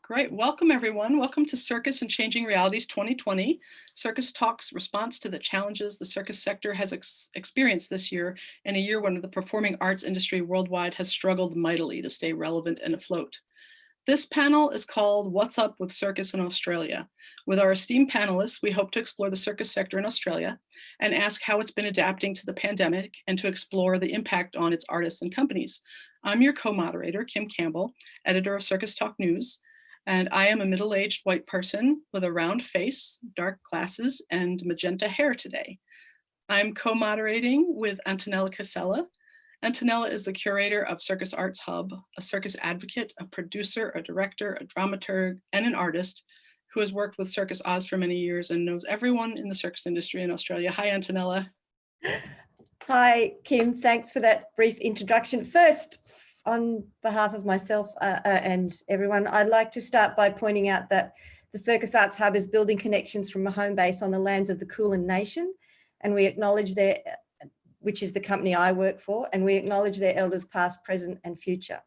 Great. Welcome, everyone. Welcome to Circus and Changing Realities 2020. Circus Talks response to the challenges the circus sector has experienced this year, in a year when the performing arts industry worldwide has struggled mightily to stay relevant and afloat. This panel is called What's Up with Circus in Australia? With our esteemed panelists, we hope to explore the circus sector in Australia and ask how it's been adapting to the pandemic and to explore the impact on its artists and companies. I'm your co-moderator, Kim Campbell, editor of Circus Talk News. And I am a middle-aged white person with a round face, dark glasses, and magenta hair today. I'm co-moderating with Antonella Casella. Antonella is the curator of Circus Arts Hub, a circus advocate, a producer, a director, a dramaturg, and an artist who has worked with Circus Oz for many years and knows everyone in the circus industry in Australia. Hi, Antonella. Hi, Kim. Thanks for that brief introduction. First, on behalf of myself and everyone, I'd like to start by pointing out that the Circus Arts Hub is building connections from a home base on the lands of the Kulin Nation, and we acknowledge their, which is the company I work for, and we acknowledge their elders past, present and future.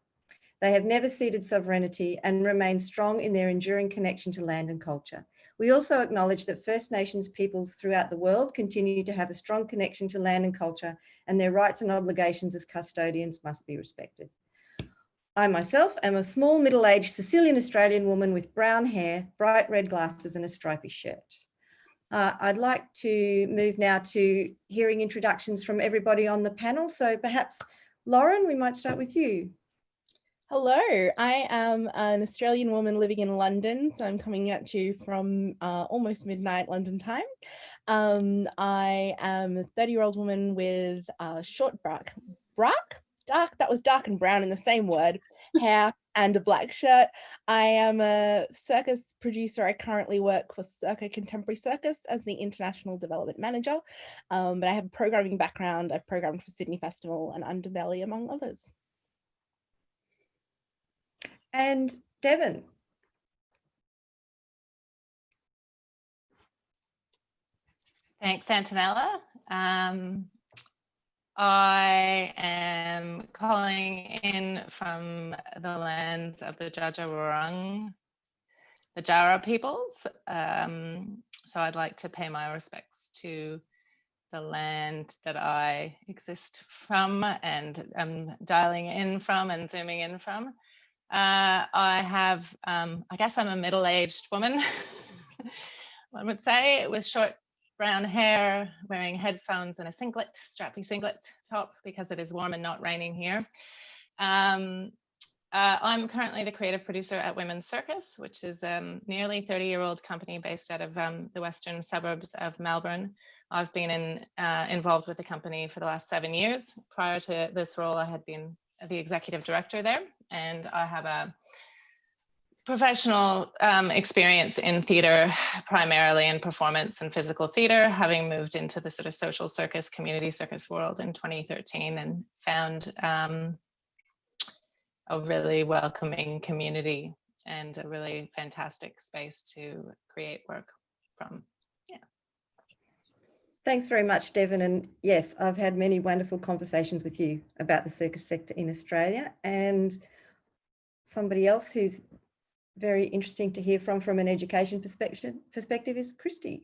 They have never ceded sovereignty and remain strong in their enduring connection to land and culture. We also acknowledge that First Nations peoples throughout the world continue to have a strong connection to land and culture, and their rights and obligations as custodians must be respected. I myself am a small middle-aged Sicilian Australian woman with brown hair, bright red glasses and a stripy shirt. I'd like to move now to hearing introductions from everybody on the panel. So perhaps, Lauren, we might start with you. Hello, I am an Australian woman living in London, so I'm coming at you from almost midnight London time. I am a 30-year-old woman with short dark and brown in the same word, hair and a black shirt. I am a circus producer. I currently work for Circa Contemporary Circus as the International Development Manager, but I have a programming background. I've programmed for Sydney Festival and Underbelly, among others. And Devon. Thanks, Antonella. I am calling in from the lands of the Dja the Jara peoples. So I'd like to pay my respects to the land that I exist from and am dialing in from and zooming in from. I guess I'm a middle-aged woman, one would say, with short brown hair, wearing headphones and a singlet, strappy singlet top, because it is warm and not raining here. I'm currently the creative producer at Women's Circus, which is a nearly 30-year-old company based out of the western suburbs of Melbourne. I've been involved with the company for the last 7 years. Prior to this role, I had been the executive director there, and I have a professional experience in theatre, primarily in performance and physical theatre, having moved into the sort of social circus, community circus world in 2013 and found a really welcoming community and a really fantastic space to create work from. Yeah. Thanks very much, Devon. And yes, I've had many wonderful conversations with you about the circus sector in Australia, and somebody else who's very interesting to hear from an education perspective is Christy.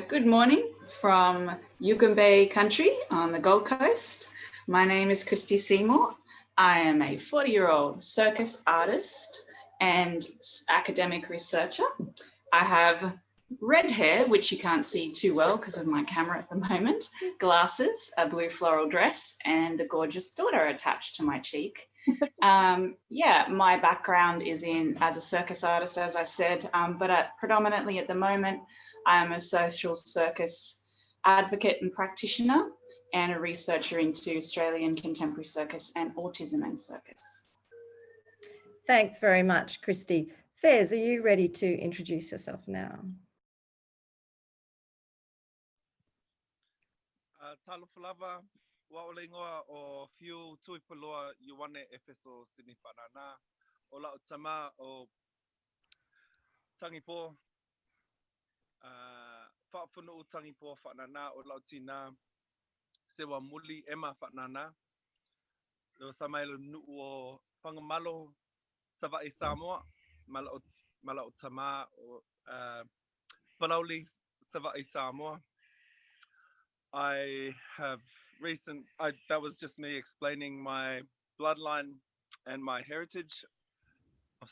Good morning from Yuck country on the Gold Coast. My name is Christy Seymour. I am a 40-year-old circus artist and academic researcher. I have red hair, which you can't see too well because of my camera at the moment, glasses, a blue floral dress, and a gorgeous daughter attached to my cheek. Yeah, my background is as a circus artist, as I said, but predominantly at the moment, I'm a social circus advocate and practitioner and a researcher into Australian contemporary circus and autism and circus. Thanks very much, Christy. Fez, are you ready to introduce yourself now? Talofalava waulingoa o fiu tuipoloa yuane efeso sinifanana o la utama o tangipo fa'afunu tangipo fa'nana o la utina sewa muli ema fa'nana lo samailo nu'u pangamalo Sava'i Samoa, Malao Tama, or Palauli Sava'i Samoa. That was just me explaining my bloodline and my heritage of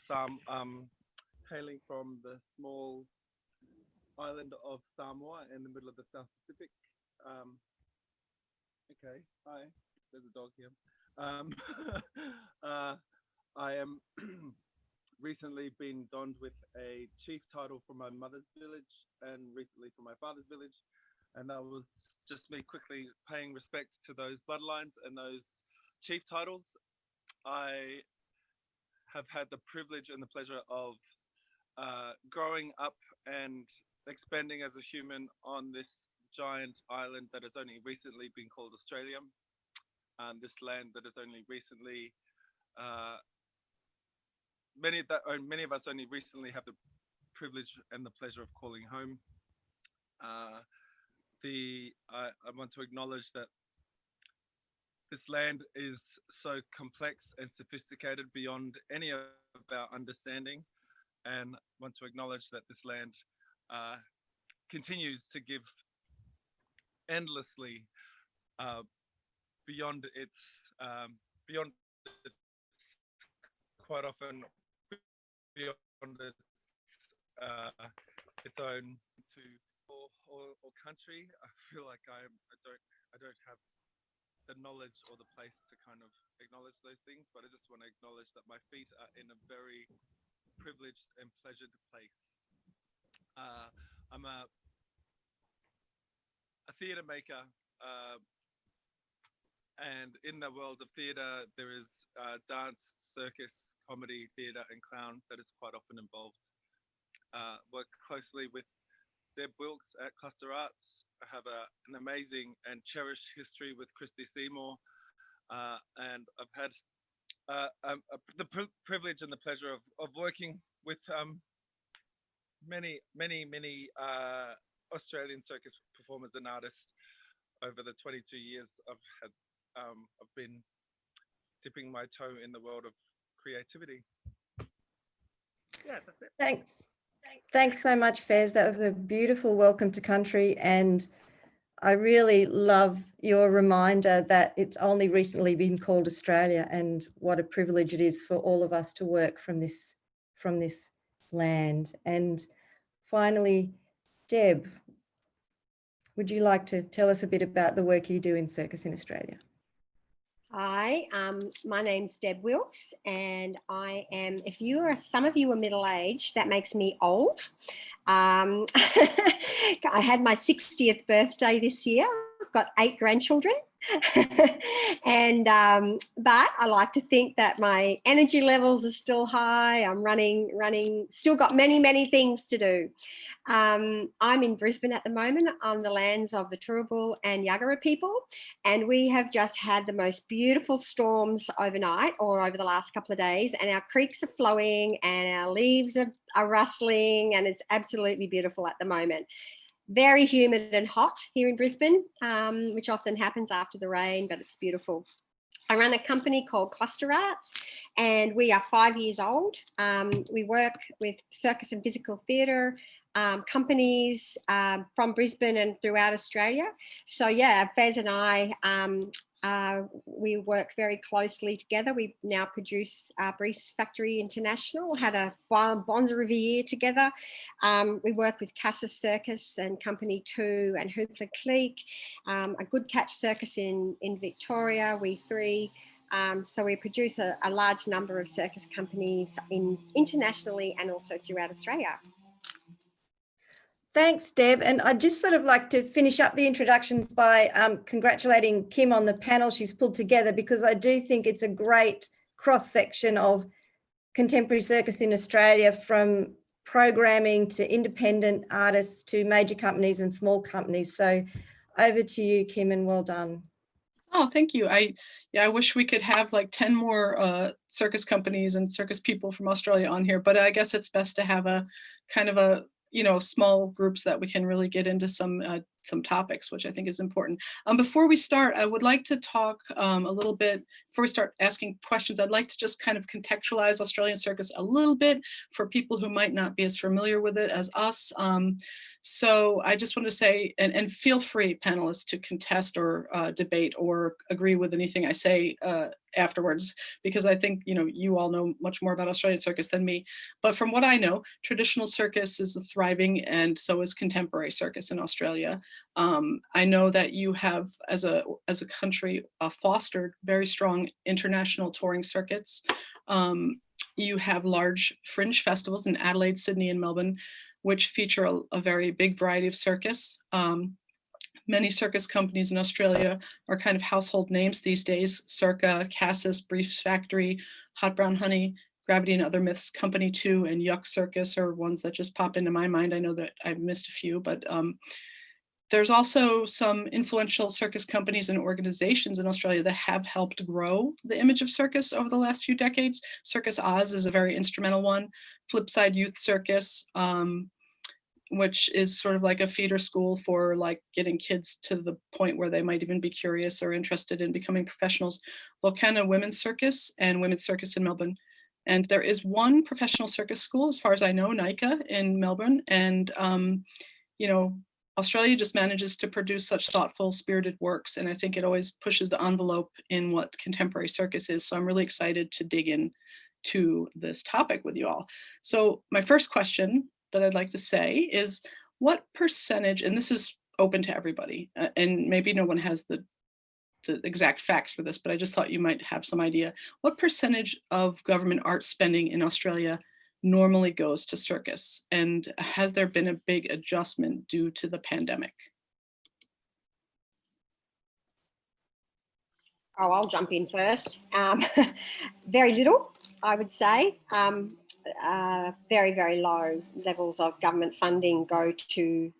hailing from the small island of Samoa in the middle of the South Pacific. Okay, hi, there's a dog here. I am recently been donned with a chief title from my mother's village and recently from my father's village. And that was just me quickly paying respect to those bloodlines and those chief titles. I have had the privilege and the pleasure of growing up and expanding as a human on this giant island that has only recently been called Australia. This land that has only recently, many of us only recently have the privilege and the pleasure of calling home. I want to acknowledge that this land is so complex and sophisticated beyond any of our understanding, and want to acknowledge that this land continues to give endlessly beyond its quite often beyond its own or country. I feel like I don't have the knowledge or the place to kind of acknowledge those things, but I just want to acknowledge that my feet are in a very privileged and pleasured place. I'm a theatre maker, and in the world of theatre, there is dance, circus, comedy, theatre, and clown that is quite often involved. Work closely with Deb Wilkes at Cluster Arts. I have an amazing and cherished history with Christy Seymour, and I've had the privilege and the pleasure of working with many Australian circus performers and artists over the 22 years I've been dipping my toe in the world of creativity. Yeah, that's it. Thanks so much, Fez. That was a beautiful welcome to country, and I really love your reminder that it's only recently been called Australia, and what a privilege it is for all of us to work from this land. And finally, Deb, would you like to tell us a bit about the work you do in circus in Australia? Hi, my name's Deb Wilkes, and I am, if some of you are middle-aged, that makes me old. I had my 60th birthday this year. I've got 8 grandchildren. And but I like to think that my energy levels are still high. I'm running, still got many things to do. I'm in Brisbane at the moment on the lands of the Turrbal and Yuggera people, and we have just had the most beautiful storms overnight or over the last couple of days, and our creeks are flowing and our leaves are rustling, and it's absolutely beautiful at the moment. Very humid and hot here in Brisbane, which often happens after the rain, but it's beautiful. I run a company called Cluster Arts, and we are 5 years old. We work with circus and physical theatre companies from Brisbane and throughout Australia. So yeah, Fez and I, we work very closely together. We now produce Breeze Factory International, had a Bonza of a year together. We work with Casus Circus and Company 2 and Hoopla Cleek, a Good Catch Circus in Victoria, we 3. So we produce a large number of circus companies internationally and also throughout Australia. Thanks, Deb. And I'd just sort of like to finish up the introductions by congratulating Kim on the panel she's pulled together, because I do think it's a great cross-section of contemporary circus in Australia, from programming to independent artists to major companies and small companies. So over to you, Kim, and well done. Oh, thank you. I wish we could have like 10 more circus companies and circus people from Australia on here, but I guess it's best to have a kind of a small groups that we can really get into some topics, which I think is important. Before we start, I would like to talk a little bit, before we start asking questions, I'd like to just kind of contextualize Australian circus a little bit for people who might not be as familiar with it as us. So I just want to say, and feel free, panelists, to contest or debate or agree with anything I say afterwards, because I think you all know much more about Australian circus than me. But from what I know, traditional circus is thriving, and so is contemporary circus in Australia. I know that you have, as a country, fostered very strong international touring circuits. You have large fringe festivals in Adelaide, Sydney, and Melbourne, which feature a very big variety of circus. Many circus companies in Australia are kind of household names these days. Circa, Casus, Briefs Factory, Hot Brown Honey, Gravity and Other Myths Company 2, and Yuck Circus are ones that just pop into my mind. I know that I've missed a few, but there's also some influential circus companies and organizations in Australia that have helped grow the image of circus over the last few decades. Circus Oz is a very instrumental one. Flipside Circus, which is sort of like a feeder school for like getting kids to the point where they might even be curious or interested in becoming professionals. Vulcana Women's Circus and Women's Circus in Melbourne. And there is one professional circus school, as far as I know, NICA in Melbourne. And, Australia just manages to produce such thoughtful, spirited works. And I think it always pushes the envelope in what contemporary circus is. So I'm really excited to dig in to this topic with you all. So my first question that I'd like to say is, what percentage, and this is open to everybody, and maybe no one has the exact facts for this, but I just thought you might have some idea. What percentage of government art spending in Australia normally goes to circus? And has there been a big adjustment due to the pandemic? Oh, I'll jump in first. Very little, I would say. Very, very low levels of government funding go to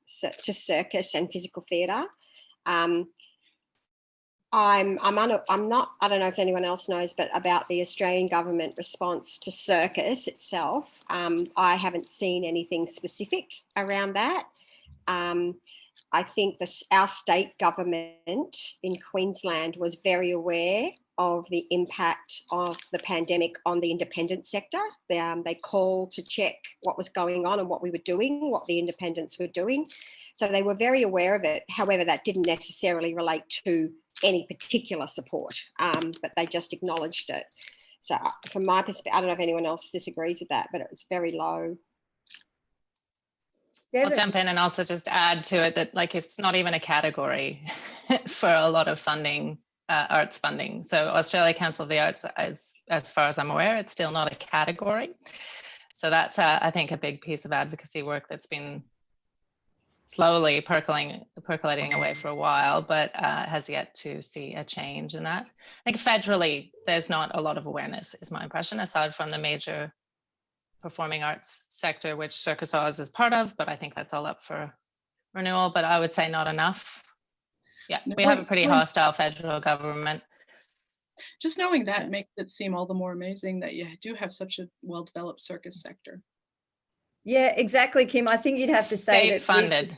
circus and physical theatre. I don't know if anyone else knows, but about the Australian government response to circus itself. I haven't seen anything specific around that. I think our state government in Queensland was very aware of the impact of the pandemic on the independent sector. They called to check what was going on and what we were doing, what the independents were doing. So they were very aware of it. However, that didn't necessarily relate to any particular support, but they just acknowledged it. So from my perspective, I don't know if anyone else disagrees with that, but it was very low. I'll jump in and also just add to it that like it's not even a category for a lot of funding, arts funding. So Australia Council of the Arts, as far as I'm aware, it's still not a category. So that's I think a big piece of advocacy work that's been slowly percolating away for a while, but has yet to see a change in that. I think federally, there's not a lot of awareness, is my impression, aside from the major performing arts sector, which Circus Oz is part of, but I think that's all up for renewal, but I would say not enough. Yeah, we have a pretty hostile federal government. Just knowing that makes it seem all the more amazing that you do have such a well-developed circus sector. Yeah, exactly, Kim. I think you'd have to say State funded.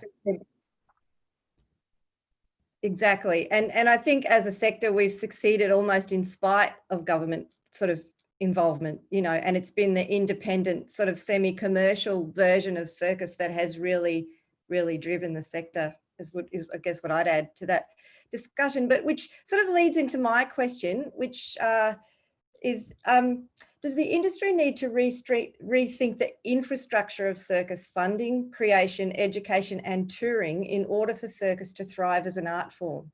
Exactly. And I think as a sector, we've succeeded almost in spite of government sort of involvement, and it's been the independent sort of semi-commercial version of circus that has really, really driven the sector, is I guess what I'd add to that discussion, but which sort of leads into my question, which is, does the industry need to rethink the infrastructure of circus funding, creation, education and touring in order for circus to thrive as an art form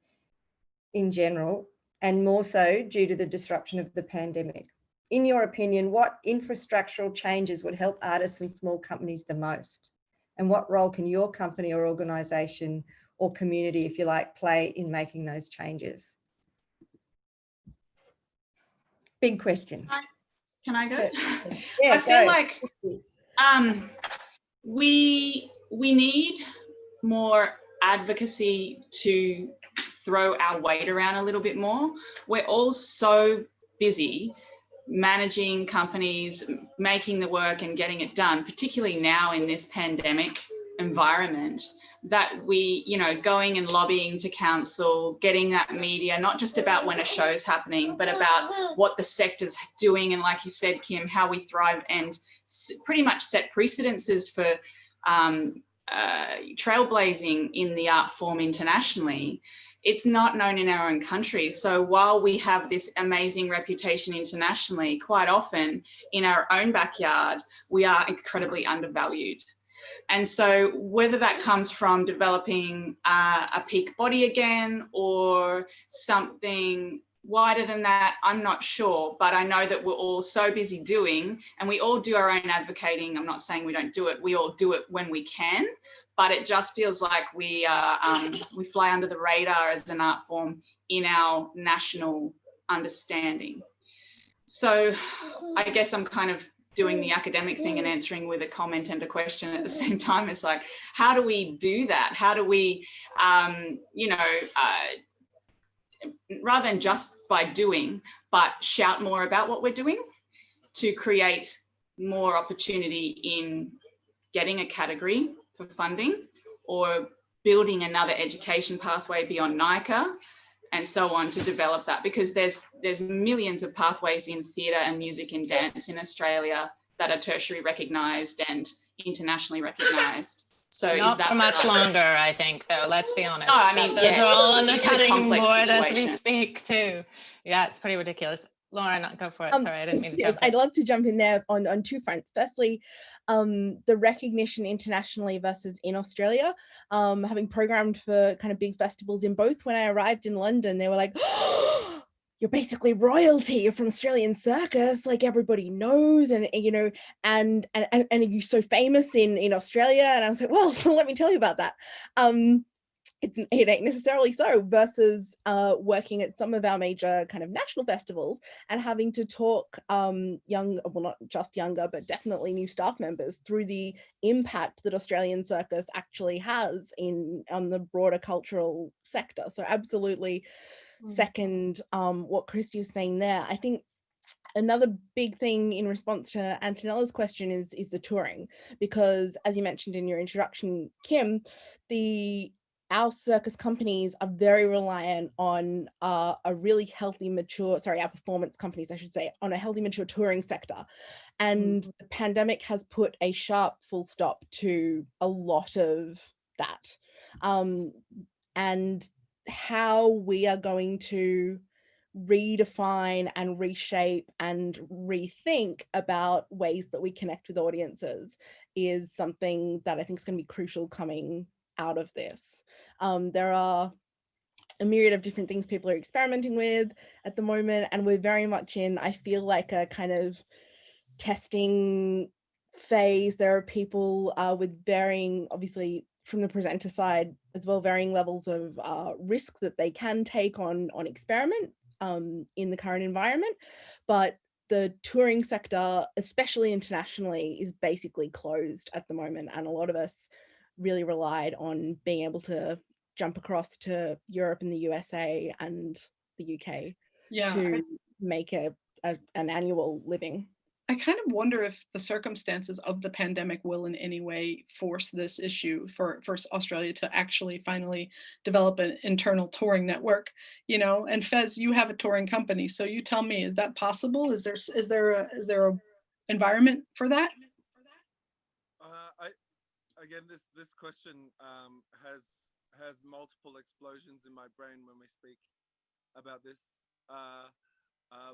in general, and more so due to the disruption of the pandemic? In your opinion, what infrastructural changes would help artists and small companies the most? And what role can your company or organisation or community, if you like, play in making those changes? Big question. Can I go? Yeah, I feel like we need more advocacy to throw our weight around a little bit more. We're all so busy managing companies, making the work and getting it done, particularly now in this pandemic environment, that we, you know, going and lobbying to council, getting that media, not just about when a show's happening, but about what the sector's doing. And like you said, Kim, how we thrive and pretty much set precedences for trailblazing in the art form internationally. It's not known in our own country. So while we have this amazing reputation internationally, quite often in our own backyard, we are incredibly undervalued. And so whether that comes from developing a peak body again or something wider than that, I'm not sure, but I know that we're all so busy doing, and we all do our own advocating. I'm not saying we don't do it. We all do it when we can, but it just feels like we fly under the radar as an art form in our national understanding. So I guess I'm kind of doing the academic thing and answering with a comment and a question at the same time. It's like, how do we do that? How do we, rather than just by doing, but shout more about what we're doing to create more opportunity in getting a category for funding or building another education pathway beyond NICA and so on to develop that, because there's millions of pathways in theatre and music and dance in Australia that are tertiary recognised and internationally recognised. So not is that for much longer, I think, though. Let's be honest. No, I mean, those are all on the it's a cutting complex board as we situation. speak too. Yeah, it's pretty ridiculous. Lauren, go for it. Sorry, I didn't mean to jump in. I'd love to jump in there on two fronts. Firstly, the recognition internationally versus in Australia. Having programmed for kind of big festivals in both, when I arrived in London, they were like, oh, you're basically royalty, you're from Australian Circus, like everybody knows, and you know, and you're so famous in Australia. And I was like, well, let me tell you about that. It ain't necessarily so, versus working at some of our major kind of national festivals and having to talk young, well, not just younger, but definitely new staff members through the impact that Australian Circus actually has on the broader cultural sector. So absolutely second what Christy was saying there. I think another big thing in response to Antonella's question is the touring, because as you mentioned in your introduction, Kim, our circus companies are very reliant on a really healthy, mature, our performance companies, I should say, on a healthy, mature touring sector. And the pandemic has put a sharp full stop to a lot of that. And how we are going to redefine and reshape and rethink about ways that we connect with audiences is something that I think is going to be crucial coming out of this. There are a myriad of different things people are experimenting with at the moment, and we're very much in, I feel like, a kind of testing phase. There are people with varying, obviously from the presenter side as well, varying levels of risk that they can take on experiment in the current environment. But the touring sector, especially internationally, is basically closed at the moment, and a lot of us really relied on being able to jump across to Europe and the USA and the UK to make an annual living. I kind of wonder if the circumstances of the pandemic will in any way force this issue for Australia to actually finally develop an internal touring network, you know. And Fez, you have a touring company, so you tell me, is that possible? Is there a environment for that? Again, this question has multiple explosions in my brain when we speak about this.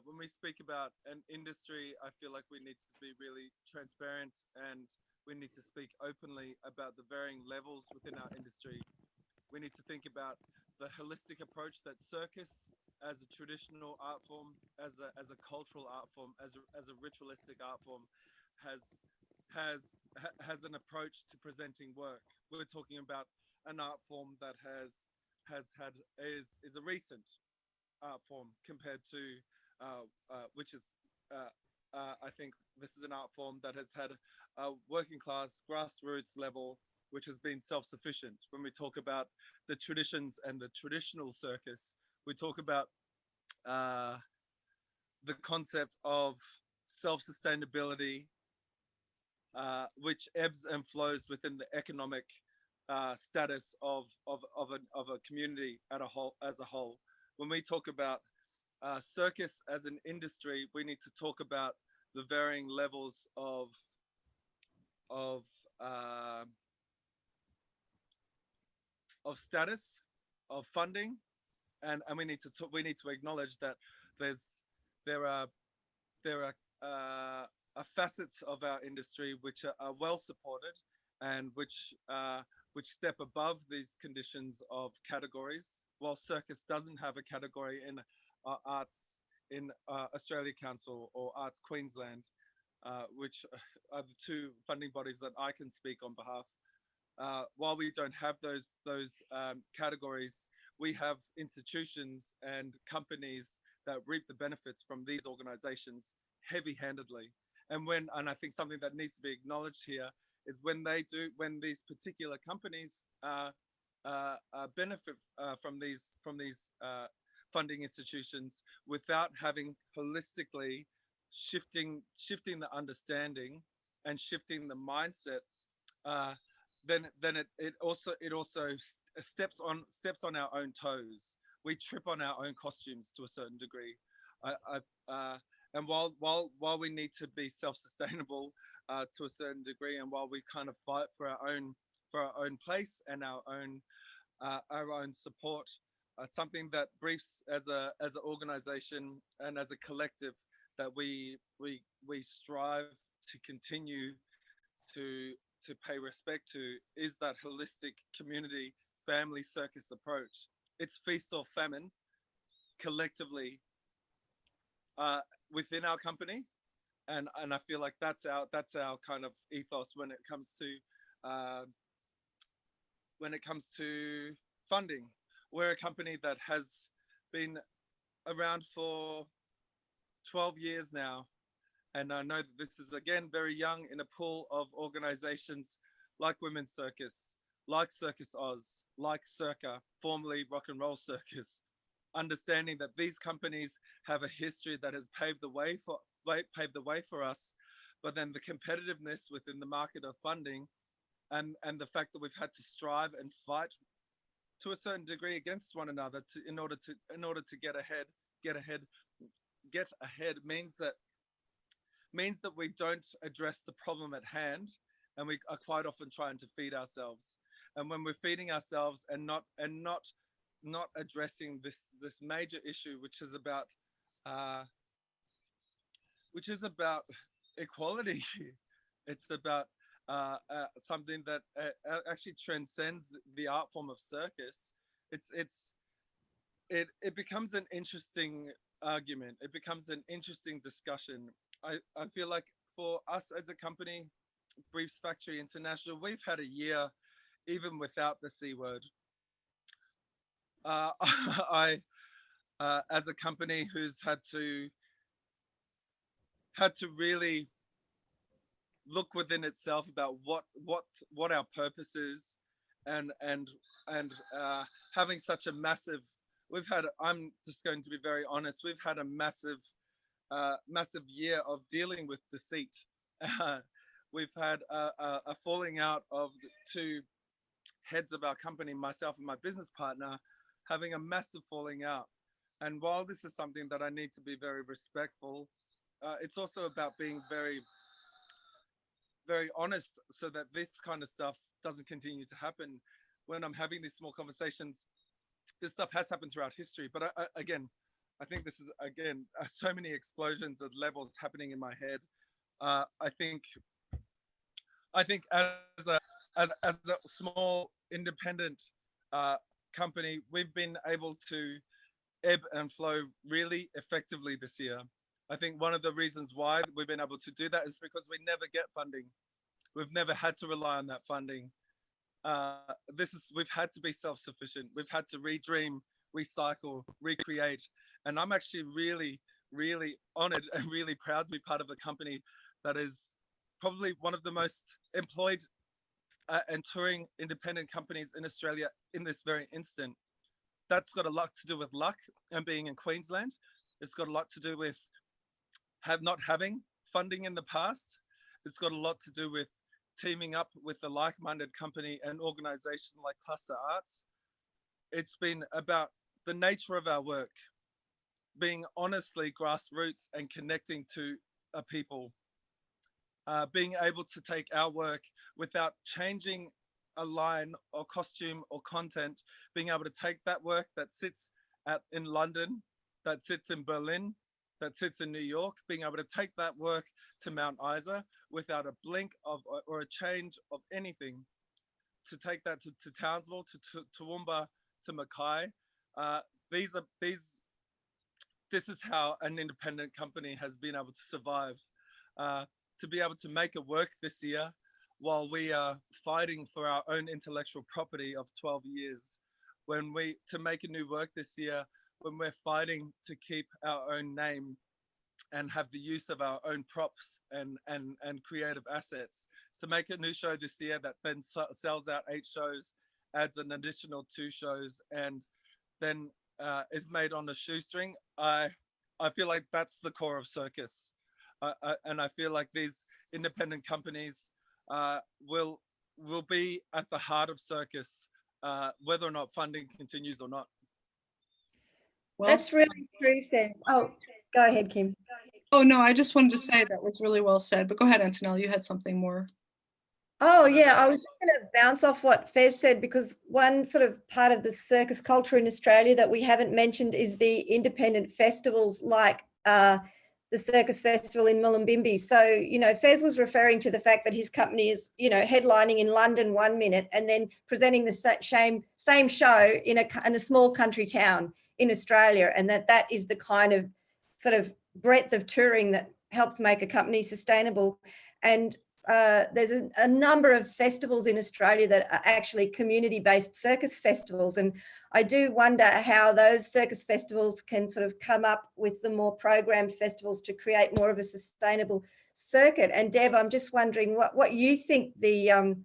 When we speak about an industry, I feel like we need to be really transparent, and we need to speak openly about the varying levels within our industry. We need to think about the holistic approach that circus, as a traditional art form, as a cultural art form, as a ritualistic art form, has an approach to presenting work. We're talking about an art form that is a recent art form compared to which is I think this is an art form that has had a working class grassroots level, which has been self-sufficient. When we talk about the traditions and the traditional circus, we talk about the concept of self-sustainability, which ebbs and flows within the economic status of a community as a whole. When we talk about circus as an industry, we need to talk about the varying levels of status, of funding, and we need to acknowledge that there are facets of our industry which are well supported and which step above these conditions of categories. While circus doesn't have a category in arts in Australia Council or Arts Queensland, which are the two funding bodies that I can speak on behalf. While we don't have those categories, we have institutions and companies that reap the benefits from these organizations heavy-handedly. And I think something that needs to be acknowledged here is when these particular companies benefit from these funding institutions without having holistically shifting the understanding and shifting the mindset, then it also steps on our own toes. We trip on our own costumes to a certain degree. And while we need to be self-sustainable to a certain degree, and while we kind of fight for our own place and our own support, something that Briefs as an organization and as a collective that we strive to continue to pay respect to is that holistic community family circus approach. It's feast or famine collectively within our company, and I feel like that's our kind of ethos when it comes to funding. We're a company that has been around for 12 years now, and I know that this is again very young in a pool of organizations like Women's Circus, like Circus Oz, like Circa, formerly Rock and Roll Circus, understanding that these companies have a history that has paved the way for us, but then the competitiveness within the market of funding and the fact that we've had to strive and fight to a certain degree against one another in order to get ahead means that we don't address the problem at hand, and we are quite often trying to feed ourselves. And when we're feeding ourselves and not addressing this major issue, which is about equality, it's about something that actually transcends the art form of circus. It becomes an interesting argument. It becomes an interesting discussion. I feel like for us as a company, Briefs Factory International, we've had a year even without the C word. As a company who's had to really look within itself about what our purpose is, and having such a massive, I'm just going to be very honest, we've had a massive year of dealing with deceit. We've had a falling out of the two heads of our company, myself and my business partner, having a massive falling out. And while this is something that I need to be very respectful, it's also about being very, very honest so that this kind of stuff doesn't continue to happen. When I'm having these small conversations, this stuff has happened throughout history. But I think this is, again, so many explosions at levels happening in my head. I think as a small independent company, we've been able to ebb and flow really effectively this year. I think one of the reasons why we've been able to do that is because we never get funding. We've never had to rely on that funding. We've had to be self-sufficient. We've had to redream, recycle, recreate. And I'm actually really, really honored and really proud to be part of a company that is probably one of the most employed and touring independent companies in Australia in this very instant. That's got a lot to do with luck and being in Queensland. It's got a lot to do with not having funding in the past. It's got a lot to do with teaming up with a like-minded company and organization like Cluster Arts. It's been about the nature of our work, being honestly grassroots and connecting to a people, being able to take our work without changing a line or costume or content, being able to take that work that sits in London, that sits in Berlin, that sits in New York, being able to take that work to Mount Isa without a blink of or a change of anything, to take that to Townsville, to Toowoomba, to Mackay. This is how an independent company has been able to survive, to be able to make it work this year while we are fighting for our own intellectual property of 12 years. To make a new work this year, when we're fighting to keep our own name and have the use of our own props and creative assets, to make a new show this year that then sells out 8 shows, adds an additional 2 shows, and then is made on a shoestring. I feel like that's the core of circus, and I feel like these independent companies will be at the heart of circus, whether or not funding continues or not. Well, That's really true, Fez. Oh, go ahead, Kim. oh no, I just wanted to say that was really well said, but go ahead, Antonella, you had something more. Oh, yeah, I was just going to bounce off what Fez said, because one sort of part of the circus culture in Australia that we haven't mentioned is the independent festivals like the Circus Festival in Mullumbimby. So, you know, Fez was referring to the fact that his company is, you know, headlining in London 1 minute and then presenting the same show in a small country town in Australia, and that is the kind of sort of breadth of touring that helps make a company sustainable. And there's a number of festivals in Australia that are actually community-based circus festivals. And I do wonder how those circus festivals can sort of come up with the more programmed festivals to create more of a sustainable circuit. And Deb, I'm just wondering what you think the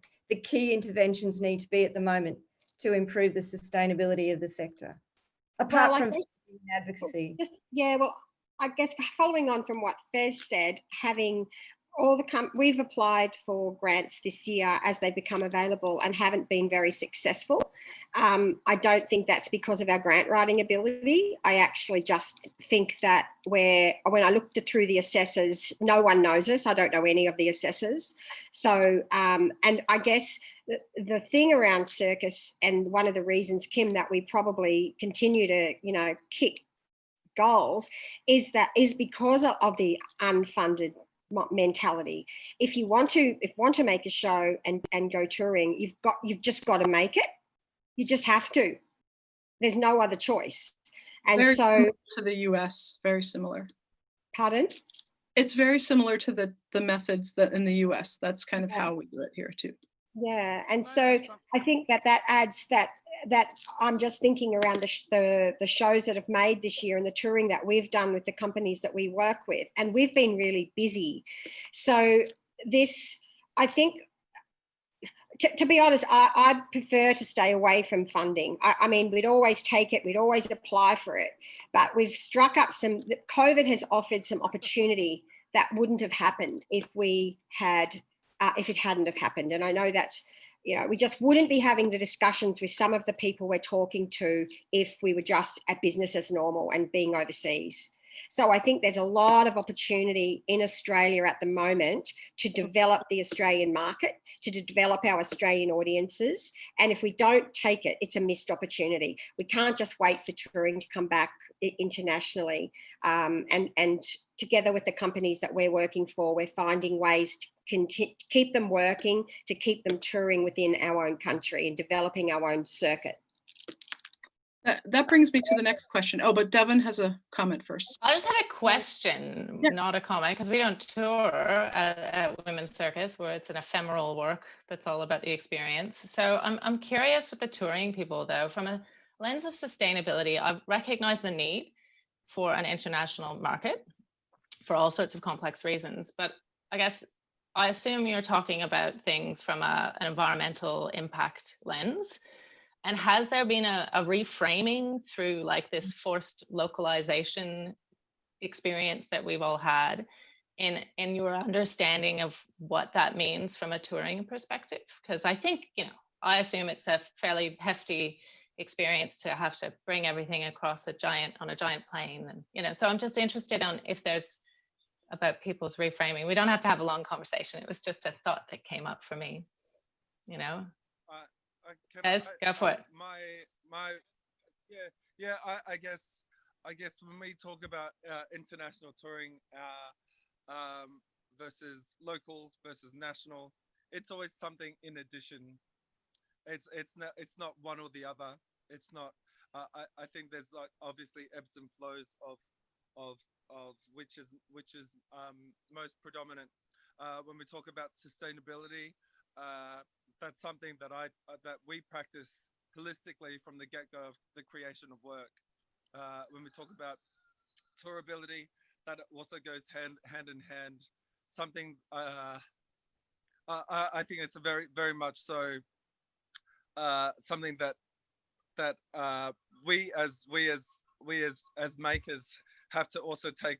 key interventions need to be at the moment to improve the sustainability of the sector, apart from advocacy. Yeah, well, I guess following on from what Fez said, having all we've applied for grants this year as they become available and haven't been very successful. I don't think that's because of our grant writing ability. I actually just think that when I looked through the assessors, no one knows us. I don't know any of the assessors. So, and I guess the thing around circus, and one of the reasons, Kim, that we probably continue to, you know, kick goals is because of the unfunded mentality. If you want to make a show and go touring, you've just got to make it. You just have to. There's no other choice. And very so similar to the US, very similar. Pardon? It's very similar to the methods that in the US. That's kind of how we do it here too. Yeah, and so I think that adds that I'm just thinking around the shows that have made this year and the touring that we've done with the companies that we work with, and we've been really busy. So this, I think, to be honest, I'd prefer to stay away from funding. I mean, we'd always take it, we'd always apply for it, but we've struck up COVID has offered some opportunity that wouldn't have happened if it hadn't have happened. And I know that's, you know, we just wouldn't be having the discussions with some of the people we're talking to if we were just at business as normal and being overseas. So I think there's a lot of opportunity in Australia at the moment to develop the Australian market, to develop our Australian audiences. And if we don't take it, it's a missed opportunity. We can't just wait for touring to come back internationally. And together with the companies that we're working for, we're finding ways to keep them working, to keep them touring within our own country and developing our own circuit. That brings me to the next question. Oh, but Devin has a comment first. I just had a question, Yeah. not a comment, because we don't tour at Women's Circus, where it's an ephemeral work that's all about the experience. So I'm curious with the touring people, though, from a lens of sustainability. I recognize the need for an international market for all sorts of complex reasons, but I guess I assume you're talking about things from an environmental impact lens. And has there been a reframing through like this forced localization experience that we've all had in your understanding of what that means from a touring perspective. Because I think, I assume it's a fairly hefty experience to have to bring everything across on a giant plane. And, so I'm just interested on if there's about people's reframing. We don't have to have a long conversation. It was just a thought that came up for me, Go for it. I guess when we talk about international touring versus local versus national, it's always something in addition. It's not one or the other. It's not. I think there's like obviously ebbs and flows of which is most predominant. When we talk about sustainability, that's something that that we practice holistically from the get-go of the creation of work. When we talk about tourability, that also goes hand in hand. Something I think it's a very much so something that we as makers have to also take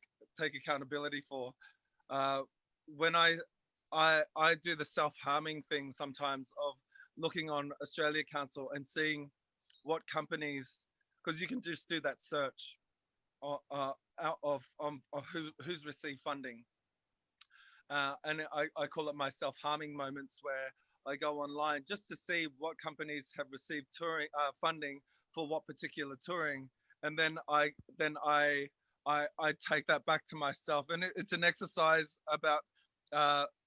accountability for. When I do the self-harming thing sometimes of looking on Australia Council and seeing what companies, because you can just do that search of who's received funding, and I call it my self-harming moments, where I go online just to see what companies have received touring funding for what particular touring, and then I take that back to myself, and it's an exercise about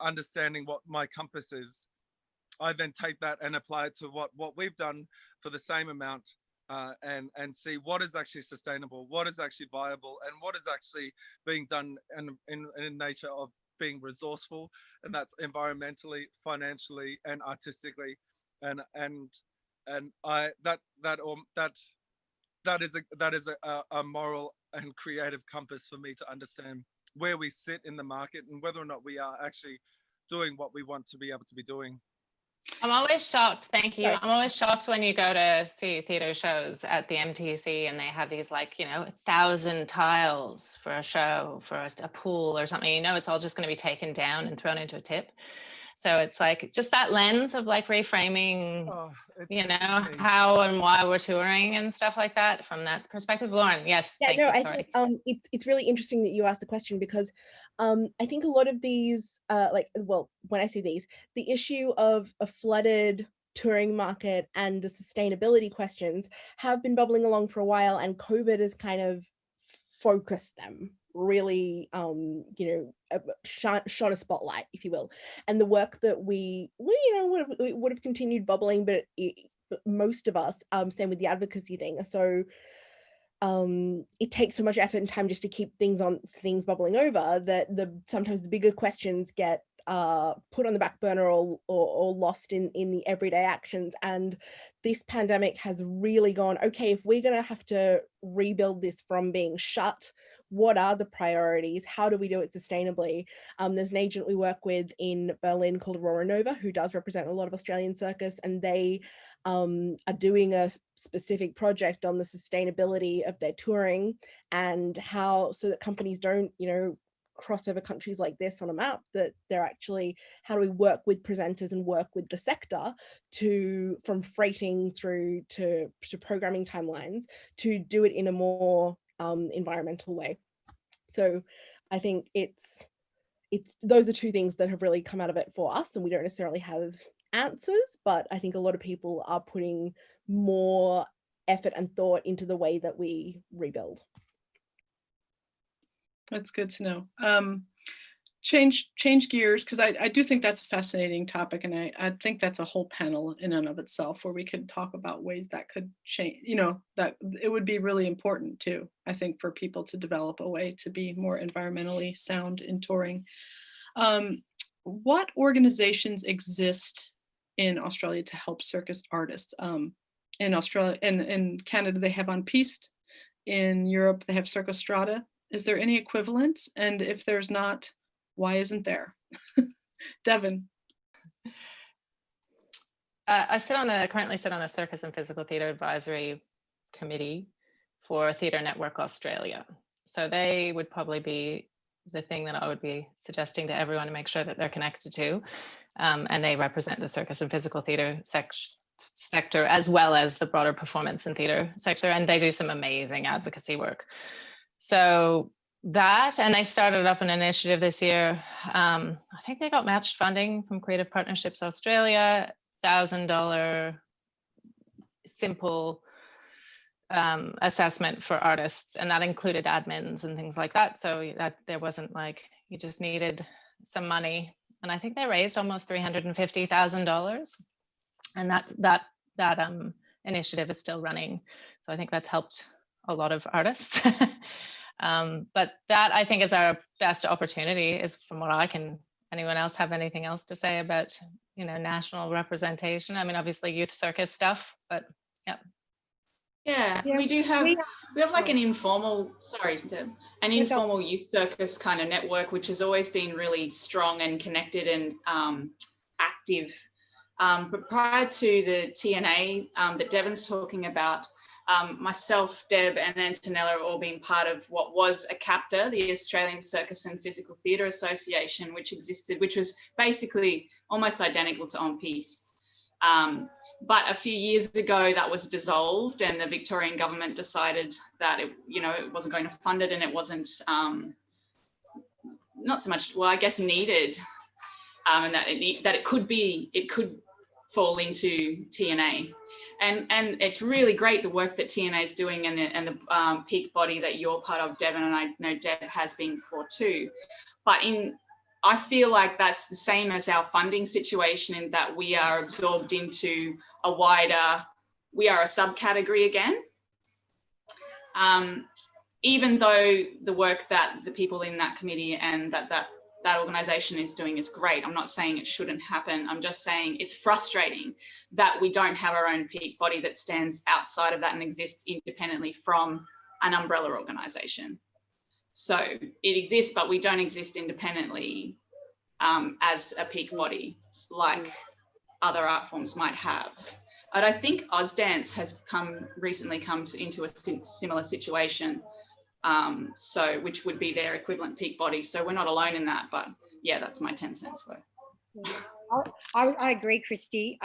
understanding what my compass is. I then take that and apply it to what we've done for the same amount, and see what is actually sustainable, what is actually viable, and what is actually being done in nature of being resourceful, and that's environmentally, financially, and artistically, and I that is a moral and creative compass for me to understand where we sit in the market and whether or not we are actually doing what we want to be able to be doing. I'm always shocked, thank you. Sorry. I'm always shocked when you go to see theatre shows at the MTC and they have these 1,000 tiles for a show, for a pool or something. It's all just going to be taken down and thrown into a tip. So it's just that lens of reframing, how and why we're touring and stuff like that from that perspective. Lauren, yes. Yeah, thank no, you. I Sorry. think it's really interesting that you asked the question, because I think a lot of these, when I say these, the issue of a flooded touring market and the sustainability questions have been bubbling along for a while, and COVID has kind of focused them, really shot a spotlight, if you will. And the work that we would have continued bubbling, but most of us, same with the advocacy thing, so it takes so much effort and time just to keep things bubbling over, that sometimes the bigger questions get put on the back burner or lost in the everyday actions. And this pandemic has really gone, okay, if we're going to have to rebuild this from being shut, what are the priorities? How do we do it sustainably? There's an agent we work with in Berlin called Aurora Nova, who does represent a lot of Australian circus, and they are doing a specific project on the sustainability of their touring and how, so that companies don't, cross over countries like this on a map, that they're actually, how do we work with presenters and work with the sector from freighting through to programming timelines to do it in a more environmental way. So I think it's those are two things that have really come out of it for us, and we don't necessarily have answers, but I think a lot of people are putting more effort and thought into the way that we rebuild. That's good to know. Change gears, because I do think that's a fascinating topic, and I think that's a whole panel in and of itself where we could talk about ways that could change, that it would be really important too, I think, for people to develop a way to be more environmentally sound in touring. What organizations exist in Australia to help circus artists? In Australia and in Canada, they have On Piste. In Europe, they have Circus Strata. Is there any equivalent? And if there's not, why isn't there? Devin. I currently sit on the Circus and Physical Theatre Advisory Committee for Theatre Network Australia. So they would probably be the thing that I would be suggesting to everyone to make sure that they're connected to. And they represent the circus and physical theater sector, as well as the broader performance and theater sector. And they do some amazing advocacy work. So that, and they started up an initiative this year. I think they got matched funding from Creative Partnerships Australia, $1,000 simple assessment for artists, and that included admins and things like that. So that there wasn't like, you just needed some money. And I think they raised almost $350,000. And that initiative is still running. So I think that's helped a lot of artists. But that, I think, is our best opportunity, is from what I can. Anyone else have anything else to say about, national representation? I mean, obviously youth circus stuff, but yeah. Yeah, we do have, we have like an informal, sorry, Deb, an informal youth circus kind of network, which has always been really strong and connected and active. But prior to the TNA that Devon's talking about, myself, Deb and Antonella have all been part of what was a CAPTA, the Australian Circus and Physical Theatre Association, which existed, which was basically almost identical to On Piste. But a few years ago, that was dissolved, and the Victorian government decided that it wasn't going to fund it, and it wasn't not so much, well, I guess, needed, and that it could fall into TNA, and it's really great the work that TNA is doing, and the peak body that you're part of, Devon, and I know Deb has been before too. But I feel like that's the same as our funding situation, in that we are absorbed into we are a subcategory again. Even though the work that the people in that committee and that organisation is doing is great. I'm not saying it shouldn't happen. I'm just saying it's frustrating that we don't have our own peak body that stands outside of that and exists independently from an umbrella organisation. So it exists, but we don't exist independently as a peak body like other art forms might have. And I think Oz Dance has recently come into a similar situation, which would be their equivalent peak body. So we're not alone in that, but yeah, that's my 10 cents worth. I agree, Christy.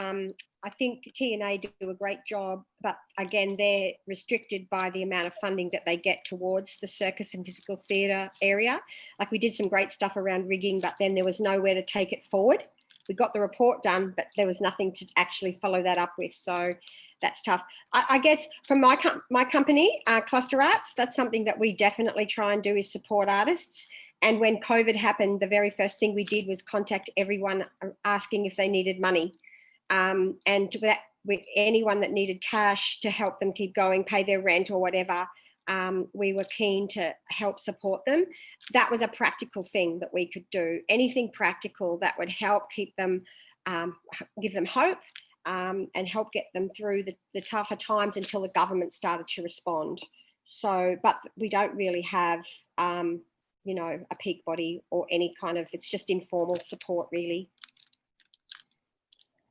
I think TNA do a great job, but again, they're restricted by the amount of funding that they get towards the circus and physical theatre area. Like, we did some great stuff around rigging, but then there was nowhere to take it forward. We got the report done, but there was nothing to actually follow that up with. So that's tough. I guess from my company, Cluster Arts, that's something that we definitely try and do, is support artists. And when COVID happened, the very first thing we did was contact everyone asking if they needed money. And with anyone that needed cash to help them keep going, pay their rent or whatever, we were keen to help support them. That was a practical thing that we could do. Anything practical that would help keep them, give them hope, and help get them through the tougher times until the government started to respond. So, but we don't really have, a peak body or any kind of, it's just informal support really.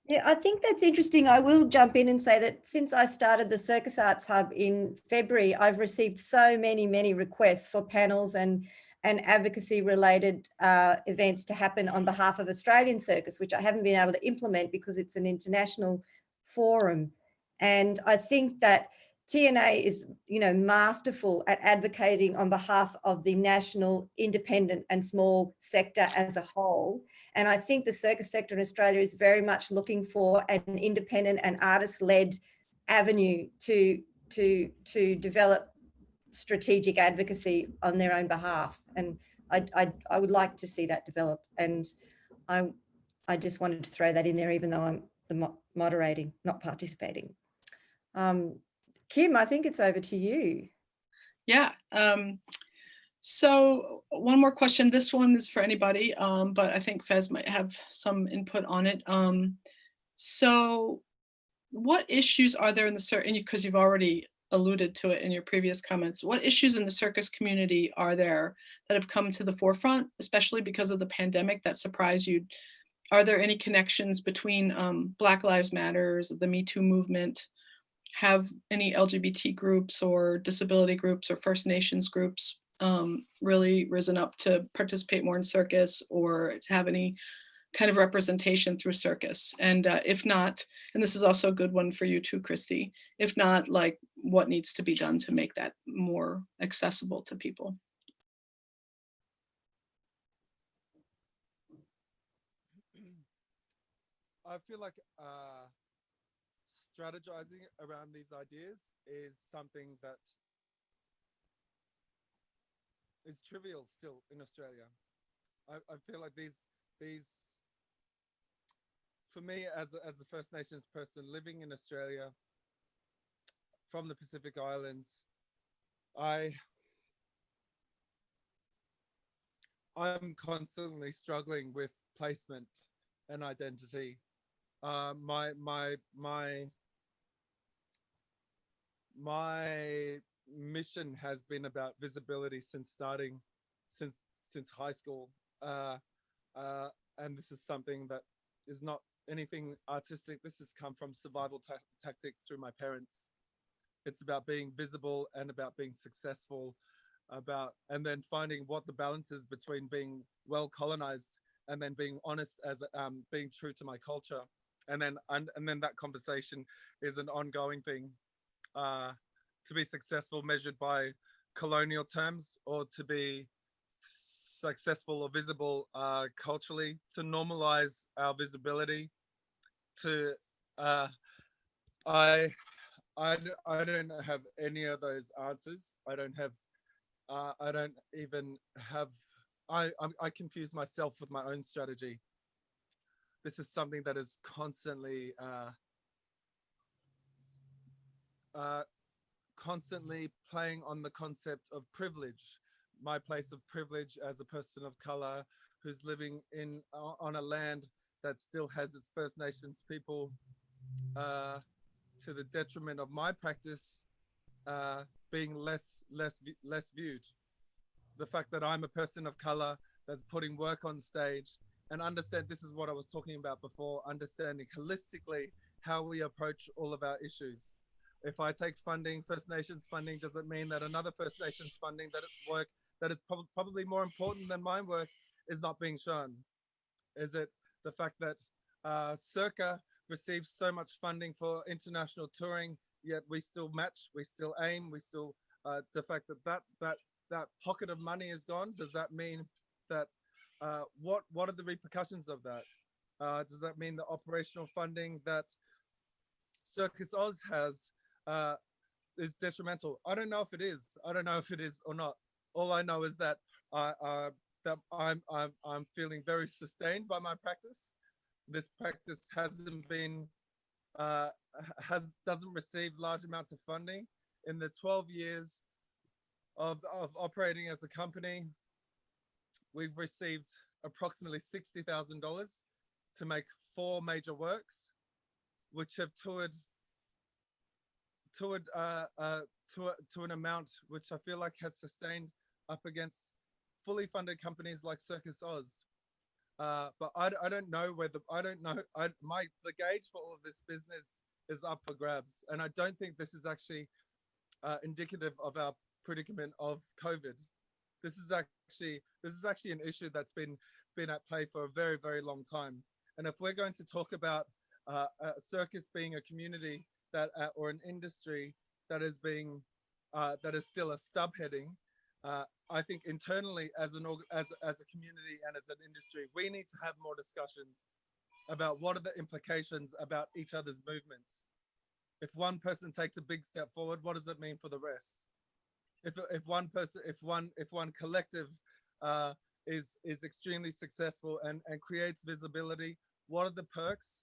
Yeah, I think that's interesting. I will jump in and say that since I started the Circus Arts Hub in February, I've received so many requests for panels and advocacy related events to happen on behalf of Australian circus, which I haven't been able to implement because it's an international forum. And I think that TNA is, masterful at advocating on behalf of the national, independent and small sector as a whole. And I think the circus sector in Australia is very much looking for an independent and artist-led avenue to develop strategic advocacy on their own behalf. And I would like to see that develop. And I just wanted to throw that in there, even though I'm the moderating, not participating. Kim, I think it's over to you. Yeah. So one more question. This one is for anybody, but I think Fez might have some input on it. So what issues are there in the circus, because you've already alluded to it in your previous comments, what issues in the circus community are there that have come to the forefront, especially because of the pandemic, that surprise you? Are there any connections between Black Lives Matters, the Me Too movement? Have any LGBT groups or disability groups or First Nations groups really risen up to participate more in circus or to have any kind of representation through circus? And if not, and this is also a good one for you too, Christy, if not, like what needs to be done to make that more accessible to people? I feel like strategizing around these ideas is something that is trivial still in Australia. I feel like these for me as a First Nations person living in Australia from the Pacific Islands, I'm constantly struggling with placement and identity. My mission has been about visibility since high school, and this is something that is not anything artistic. This has come from survival tactics through my parents. It's about being visible and about being successful, and then finding what the balance is between being well colonized and then being honest as being true to my culture. And then that conversation is an ongoing thing. To be successful measured by colonial terms, or to be successful or visible culturally, to normalize our visibility, to I don't have any of those answers. I confuse myself with my own strategy. This is something that is constantly playing on the concept of privilege, my place of privilege as a person of color who's living on a land that still has its First Nations people, to the detriment of my practice being less viewed. The fact that I'm a person of color that's putting work on stage, and understand, this is what I was talking about before, understanding holistically how we approach all of our issues. If I take funding, First Nations funding, does it mean that another First Nations funding work that is probably more important than my work is not being shown? Is it the fact that Circa receives so much funding for international touring, yet we still match, we still aim, we still, the fact that pocket of money is gone, does that mean that, what are the repercussions of that? Does that mean the operational funding that Circus Oz has is detrimental? I don't know if it is. I don't know if it is or not. All I know is that I'm feeling very sustained by my practice. This practice hasn't been doesn't receive large amounts of funding. In the 12 years of operating as a company, we've received approximately $60,000 to make 4 major works, which have toured to an amount which I feel like has sustained up against fully funded companies like Circus Oz. But I don't know whether, the gauge for all of this business is up for grabs. And I don't think this is actually indicative of our predicament of COVID. This is actually an issue that's been at play for a very, very long time. And if we're going to talk about a circus being a community that or an industry that is being that is still a subheading, I think internally as a community and as an industry, we need to have more discussions about what are the implications about each other's movements. If one person takes a big step forward, what does it mean for the rest? If one collective is extremely successful and creates visibility, what are the perks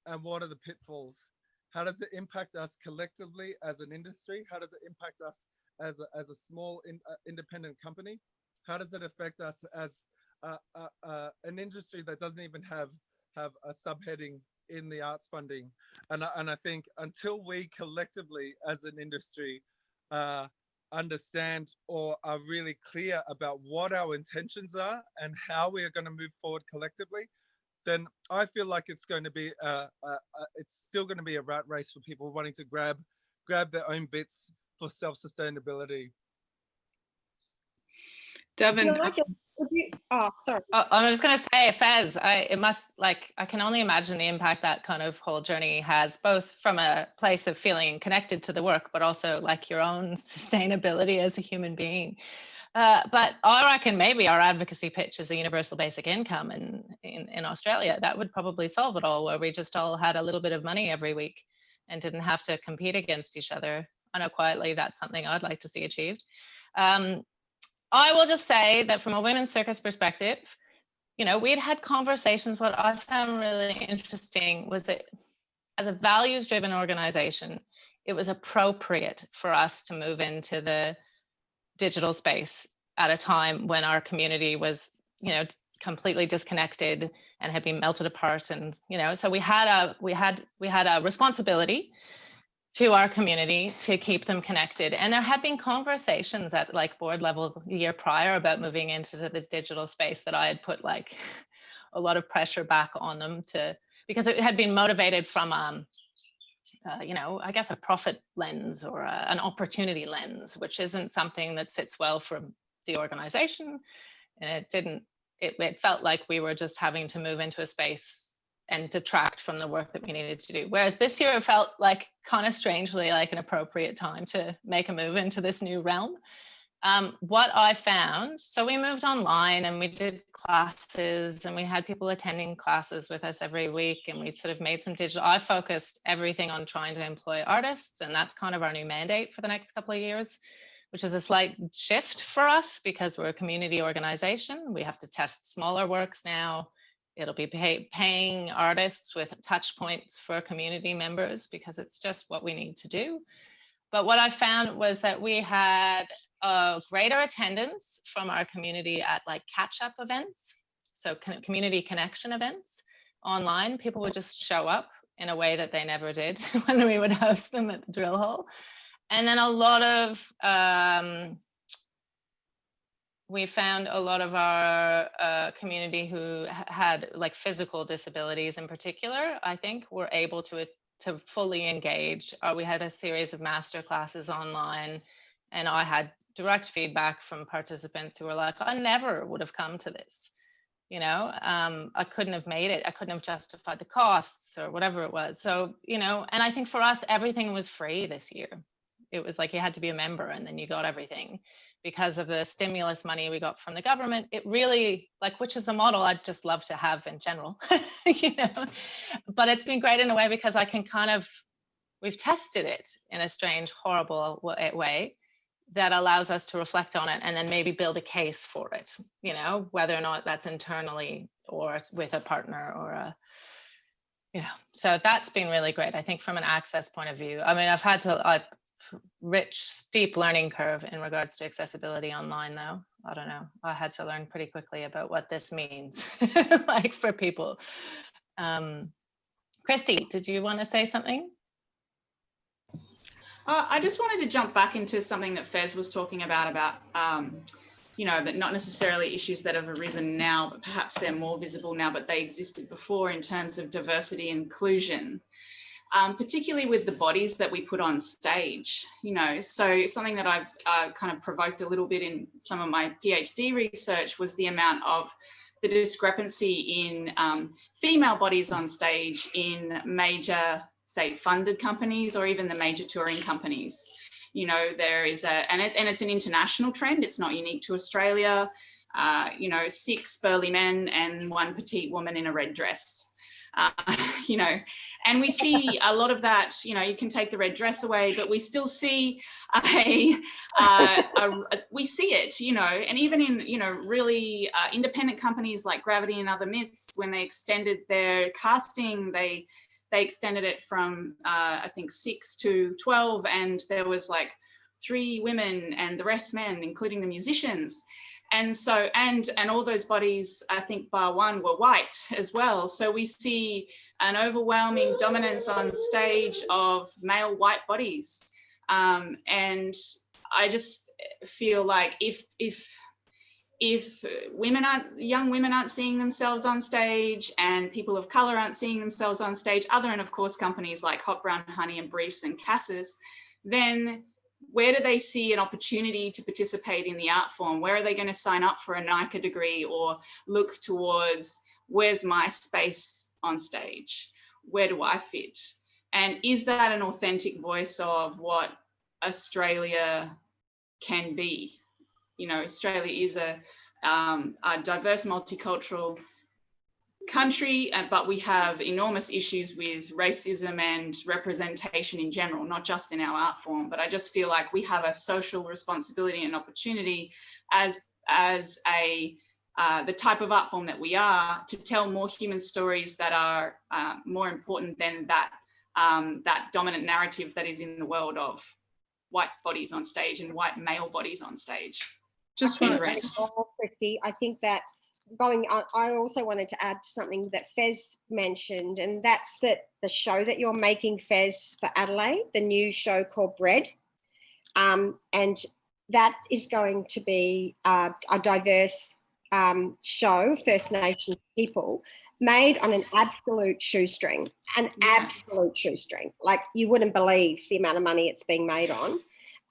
and what are the pitfalls? How does it impact us collectively as an industry? How does it impact us as a small independent company? How does it affect us as an industry that doesn't even have a subheading in the arts funding? And I think until we collectively as an industry understand or are really clear about what our intentions are and how we are going to move forward collectively, then I feel like it's going to be it's still going to be a rat race for people wanting to grab their own bits for self-sustainability. Devin, Nigel, would you, oh, sorry. I'm just going to say, Fez, it must, like, I can only imagine the impact that kind of whole journey has, both from a place of feeling connected to the work, but also like your own sustainability as a human being. But I reckon maybe our advocacy pitch is a universal basic income in Australia. That would probably solve it all, where we just all had a little bit of money every week and didn't have to compete against each other. I know quietly that's something I'd like to see achieved. I will just say that from a women's circus perspective, you know, we'd had conversations. What I found really interesting was that as a values-driven organization, it was appropriate for us to move into the digital space at a time when our community was, you know, completely disconnected and had been melted apart. And, you know, so we had a responsibility to our community to keep them connected. And there had been conversations at like board level the year prior about moving into the digital space that I had put like a lot of pressure back on them to, because it had been motivated from, you know, I guess a profit lens or an opportunity lens, which isn't something that sits well for the organization. And it felt like we were just having to move into a space and detract from the work that we needed to do. Whereas this year it felt like kind of strangely like an appropriate time to make a move into this new realm. What I found, so we moved online and we did classes and we had people attending classes with us every week, and we sort of made some digital. I focused everything on trying to employ artists, and that's kind of our new mandate for the next couple of years, which is a slight shift for us because we're a community organization. We have to test smaller works now. It'll be paying artists with touch points for community members because it's just what we need to do. But what I found was that we had greater attendance from our community at like catch-up events. So community connection events online. People would just show up in a way that they never did when we would host them at the drill hole. And then a lot of, we found a lot of our community who had like physical disabilities in particular, I think, were able to fully engage. We had a series of master classes online, and I had direct feedback from participants who were like, I never would have come to this. You know, I couldn't have made it. I couldn't have justified the costs or whatever it was. So, you know, and I think for us, everything was free this year. It was like you had to be a member and then you got everything. Because of the stimulus money we got from the government, it really, like, which is the model I'd just love to have in general, you know, but it's been great in a way because I can kind of, we've tested it in a strange, horrible way that allows us to reflect on it and then maybe build a case for it, you know, whether or not that's internally or with a partner or a, you know, so that's been really great. I think from an access point of view, I mean, I've had to, rich, steep learning curve in regards to accessibility online though. I don't know, I had to learn pretty quickly about what this means, like for people. Christy, did you want to say something? I just wanted to jump back into something that Fez was talking about, you know, but not necessarily issues that have arisen now, but perhaps they're more visible now, but they existed before in terms of diversity and inclusion. Particularly with the bodies that we put on stage, you know, so something that I've kind of provoked a little bit in some of my PhD research was the amount of the discrepancy in female bodies on stage in major, say, funded companies or even the major touring companies. You know, there is and it's an international trend. It's not unique to Australia. You know, 6 burly men and 1 petite woman in a red dress. You know, and we see a lot of that, you know, you can take the red dress away, but we still see we see it, you know, and even in, you know, really independent companies like Gravity and Other Myths, when they extended their casting, they extended it from, I think 6 to 12, and there was like 3 women and the rest men, including the musicians. And so, and all those bodies, I think bar 1, were white as well. So we see an overwhelming dominance on stage of male white bodies. And I just feel like if young women aren't seeing themselves on stage and people of color aren't seeing themselves on stage, other than of course companies like Hot Brown Honey and Briefs and Casus, then where do they see an opportunity to participate in the art form? Where are they going to sign up for a NICA degree or look towards, where's my space on stage? Where do I fit? And is that an authentic voice of what Australia can be? You know, Australia is a diverse, multicultural country, but we have enormous issues with racism and representation in general, not just in our art form. But I just feel like we have a social responsibility and opportunity as the type of art form that we are, to tell more human stories that are more important than that dominant narrative that is in the world of white bodies on stage and white male bodies on stage. Just I want think to, that's all, Christy. I think that I also wanted to add something that Fez mentioned, and that's that the show that you're making, Fez, for Adelaide, the new show called Bread, and that is going to be a diverse show, First Nations people, made on an absolute shoestring, like you wouldn't believe the amount of money it's being made on.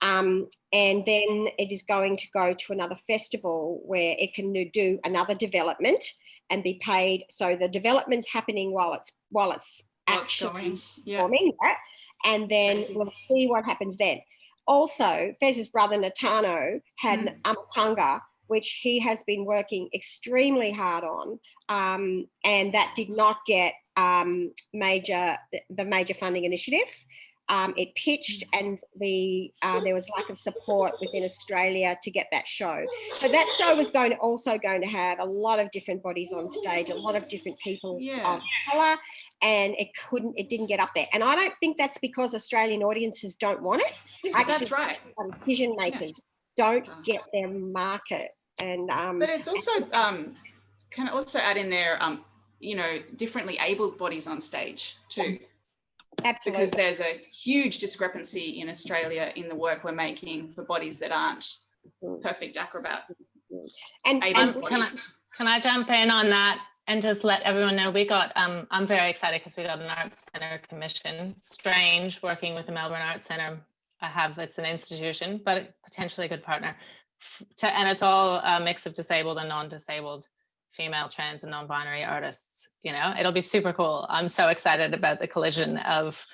And then it is going to go to another festival where it can do another development and be paid. So the development's happening while it's actually performing, and then we'll see what happens then. Also, Fez's brother Natano had Amatanga, which he has been working extremely hard on, and that did not get the major funding initiative. It pitched, and there was lack of support within Australia to get that show. So that show was also going to have a lot of different bodies on stage, a lot of different people of colour, and it didn't get up there. And I don't think that's because Australian audiences don't want it. Actually, that's right. Decision makers don't get their market. And but it's also can also add in there differently abled bodies on stage too. Absolutely. Because there's a huge discrepancy in Australia in the work we're making for bodies that aren't perfect acrobat. And can I jump in on that and just let everyone know we got I'm very excited because we got an Arts Centre commission. Strange working with the Melbourne Arts Centre. It's an institution, but potentially a good partner. And it's all a mix of disabled and non-disabled female, trans and non-binary artists. It'll be super cool. I'm so excited about the collision of,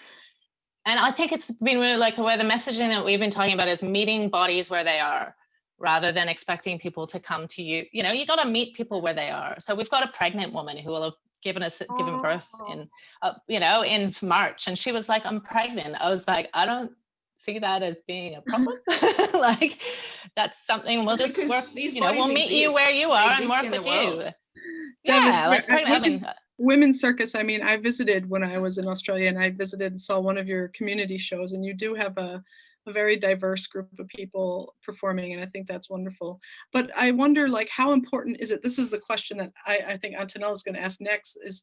and I think it's been really like the way the messaging that we've been talking about is meeting bodies where they are rather than expecting people to come to you. You got to meet people where they are. So we've got a pregnant woman who will have given birth in March, and she was like, I'm pregnant. I was like, I don't see that as being a problem. Like that's something we'll just work, we'll meet you where you are and work with you. Yeah, like pregnant. Women's Circus, I mean, I visited when I was in Australia, and I visited and saw one of your community shows, and you do have a very diverse group of people performing, and I think that's wonderful. But I wonder, like, how important is it? This is the question that I think Antonella is going to ask next, is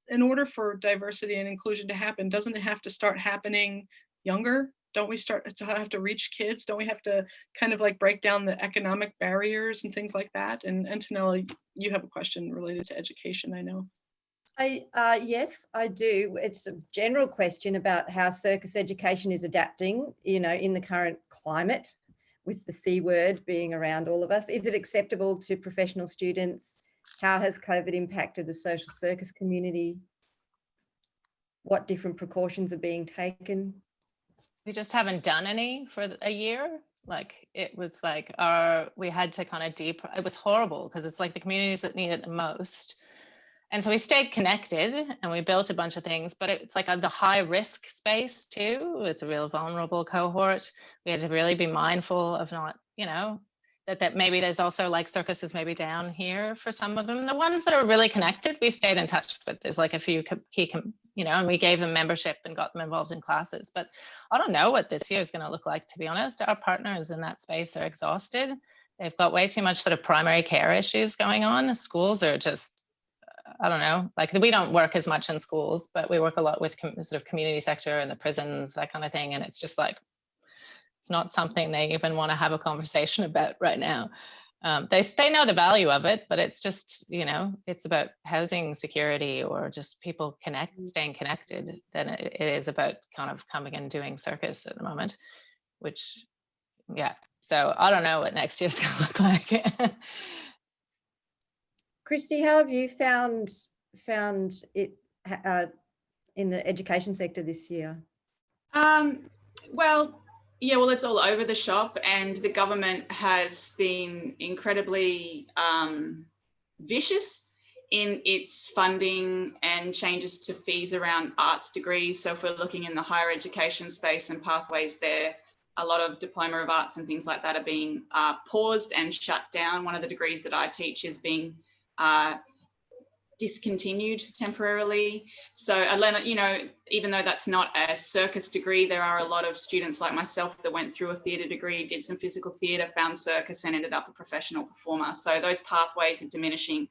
in order for diversity and inclusion to happen, doesn't it have to start happening younger? Don't we start to have to reach kids? Don't we have to kind of like break down the economic barriers and things like that? And Antonella, you have a question related to education, I know. Yes, I do. It's a general question about how circus education is adapting, in the current climate, with the C word being around all of us. Is it acceptable to professional students? How has COVID impacted the social circus community? What different precautions are being taken? We just haven't done any for a year. Like it was like we had to kind of it was horrible because it's like the communities that need it the most. And so we stayed connected and we built a bunch of things, but it's like the high risk space too. It's a real vulnerable cohort. We had to really be mindful of not, that maybe there's also like circuses maybe down here for some of them. The ones that are really connected, we stayed in touch with. There's like a few key, and we gave them membership and got them involved in classes. But I don't know what this year is going to look like, to be honest. Our partners in that space are exhausted. They've got way too much sort of primary care issues going on. Schools are just, I don't know, like we don't work as much in schools, but we work a lot with sort of community sector and the prisons, that kind of thing. And it's just like, it's not something they even want to have a conversation about right now. They know the value of it, but it's just, it's about housing security or just people staying connected than it is about kind of coming and doing circus at the moment, which yeah. So I don't know what next year's going to look like. Christy, how have you found it in the education sector this year? Well, yeah, well, it's all over the shop, and the government has been incredibly vicious in its funding and changes to fees around arts degrees. So if we're looking in the higher education space and pathways there, a lot of Diploma of Arts and things like that are being paused and shut down. One of the degrees that I teach is being discontinued temporarily. So Atlanta, you know, even though that's not a circus degree, there are a lot of students like myself that went through a theatre degree, did some physical theatre, found circus and ended up a professional performer. So those pathways are diminishing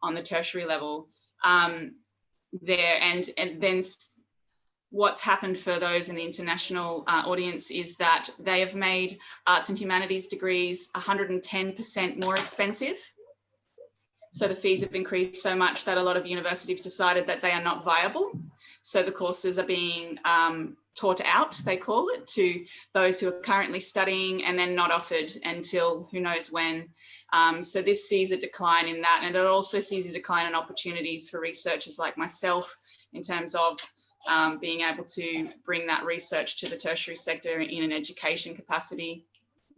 on the tertiary level there. And then what's happened for those in the international audience is that they have made arts and humanities degrees 110% more expensive. So the fees have increased so much that a lot of universities have decided that they are not viable. So the courses are being taught out, they call it, to those who are currently studying and then not offered until who knows when. So this sees a decline in that, and it also sees a decline in opportunities for researchers like myself in terms of being able to bring that research to the tertiary sector in an education capacity.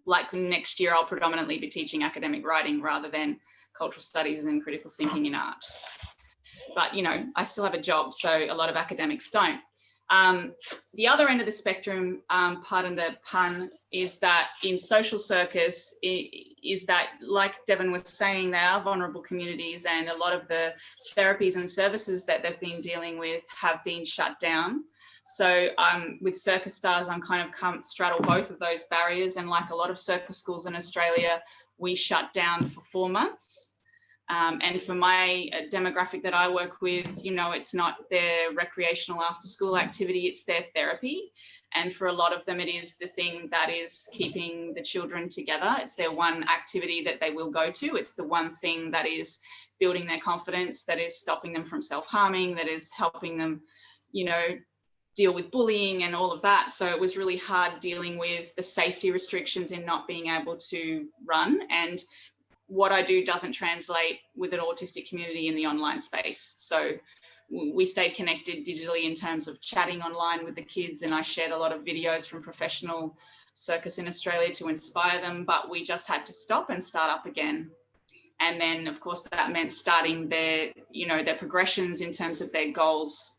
Like next year, I'll predominantly be teaching academic writing rather than cultural studies and critical thinking in art. But, you know, I still have a job, so a lot of academics don't. The other end of the spectrum, pardon the pun, is that in social circus, is that, like Devon was saying, they are vulnerable communities, and a lot of the therapies and services that they've been dealing with have been shut down. So with Circus Stars, I'm kind of straddle both of those barriers, and like a lot of circus schools in Australia, we shut down for 4 months. And for my demographic that I work with, you know, it's not their recreational after school activity, it's their therapy. And for a lot of them, it is the thing that is keeping the children together. It's their one activity that they will go to. It's the one thing that is building their confidence, that is stopping them from self-harming, that is helping them, you know, deal with bullying and all of that. So it was really hard dealing with the safety restrictions in not being able to run. And what I do doesn't translate with an autistic community in the online space. So we stayed connected digitally in terms of chatting online with the kids, and I shared a lot of videos from professional circus in Australia to inspire them, but we just had to stop and start up again. And then of course that meant starting their, you know, their progressions in terms of their goals,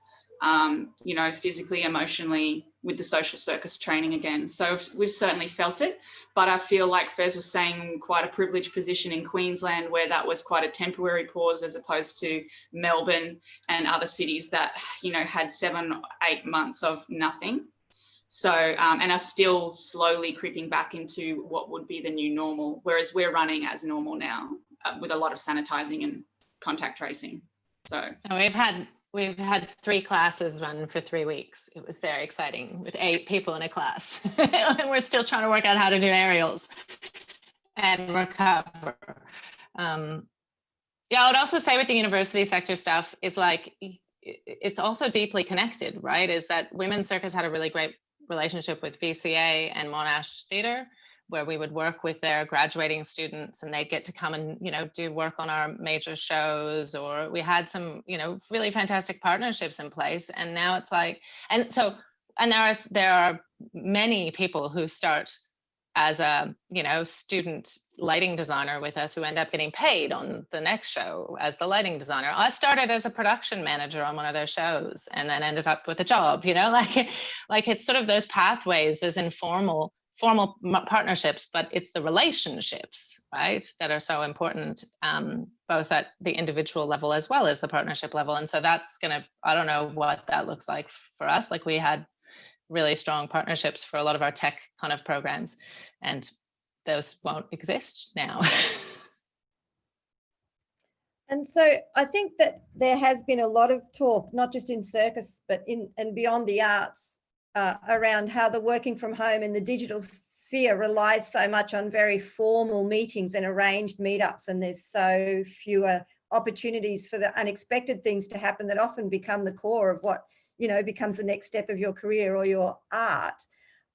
you know, physically, emotionally, with the social circus training again. So we've certainly felt it, but I feel like Fez was saying, quite a privileged position in Queensland where that was quite a temporary pause, as opposed to Melbourne and other cities that, you know, had 7 or 8 months of nothing. So, and are still slowly creeping back into what would be the new normal, whereas we're running as normal now with a lot of sanitizing and contact tracing. So we've had 3 classes run for 3 weeks. It was very exciting with 8 people in a class. And we're still trying to work out how to do aerials and recover. Yeah, I would also say with the university sector stuff is like, it's also deeply connected, right? Is that Women's Circus had a really great relationship with VCA and Monash Theatre, where we would work with their graduating students and they'd get to come and, you know, do work on our major shows, or we had some, you know, really fantastic partnerships in place. And now it's like, and there are many people who start as a, you know, student lighting designer with us who end up getting paid on the next show as the lighting designer. I started as a production manager on one of their shows and then ended up with a job, you know, like it's sort of those pathways, those formal partnerships, but it's the relationships, right, that are so important, both at the individual level as well as the partnership level. And so that's gonna, I don't know what that looks like for us. Like we had really strong partnerships for a lot of our tech kind of programs, and those won't exist now. And so I think that there has been a lot of talk, not just in circus, but in and beyond the arts, around how the working from home and the digital sphere relies so much on very formal meetings and arranged meetups, and there's so fewer opportunities for the unexpected things to happen that often become the core of what, you know, becomes the next step of your career or your art.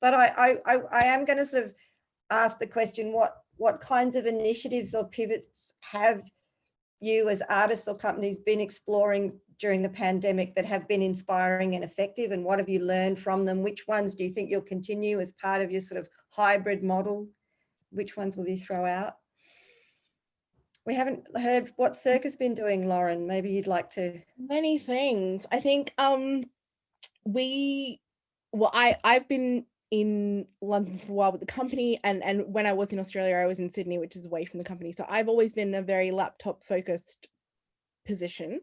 But I am going to sort of ask the question, what kinds of initiatives or pivots have you as artists or companies been exploring during the pandemic that have been inspiring and effective, and what have you learned from them? Which ones do you think you'll continue as part of your sort of hybrid model? Which ones will you throw out? We haven't heard what Circa's been doing, Lauren. Maybe you'd like to. Many things. I think I've been in London for a while with the company, and when I was in Australia, I was in Sydney, which is away from the company. So I've always been in a very laptop focused position.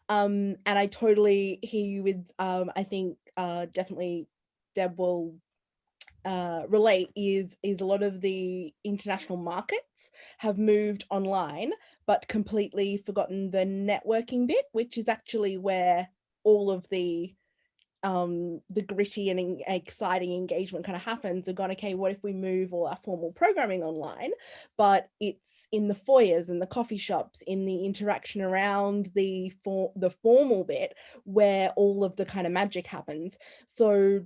And I totally hear you with, I think definitely Deb will relate, is a lot of the international markets have moved online, but completely forgotten the networking bit, which is actually where all of the gritty and exciting engagement kind of happens. And gone, okay, what if we move all our formal programming online, but it's in the foyers and the coffee shops, in the interaction around the formal bit where all of the kind of magic happens. So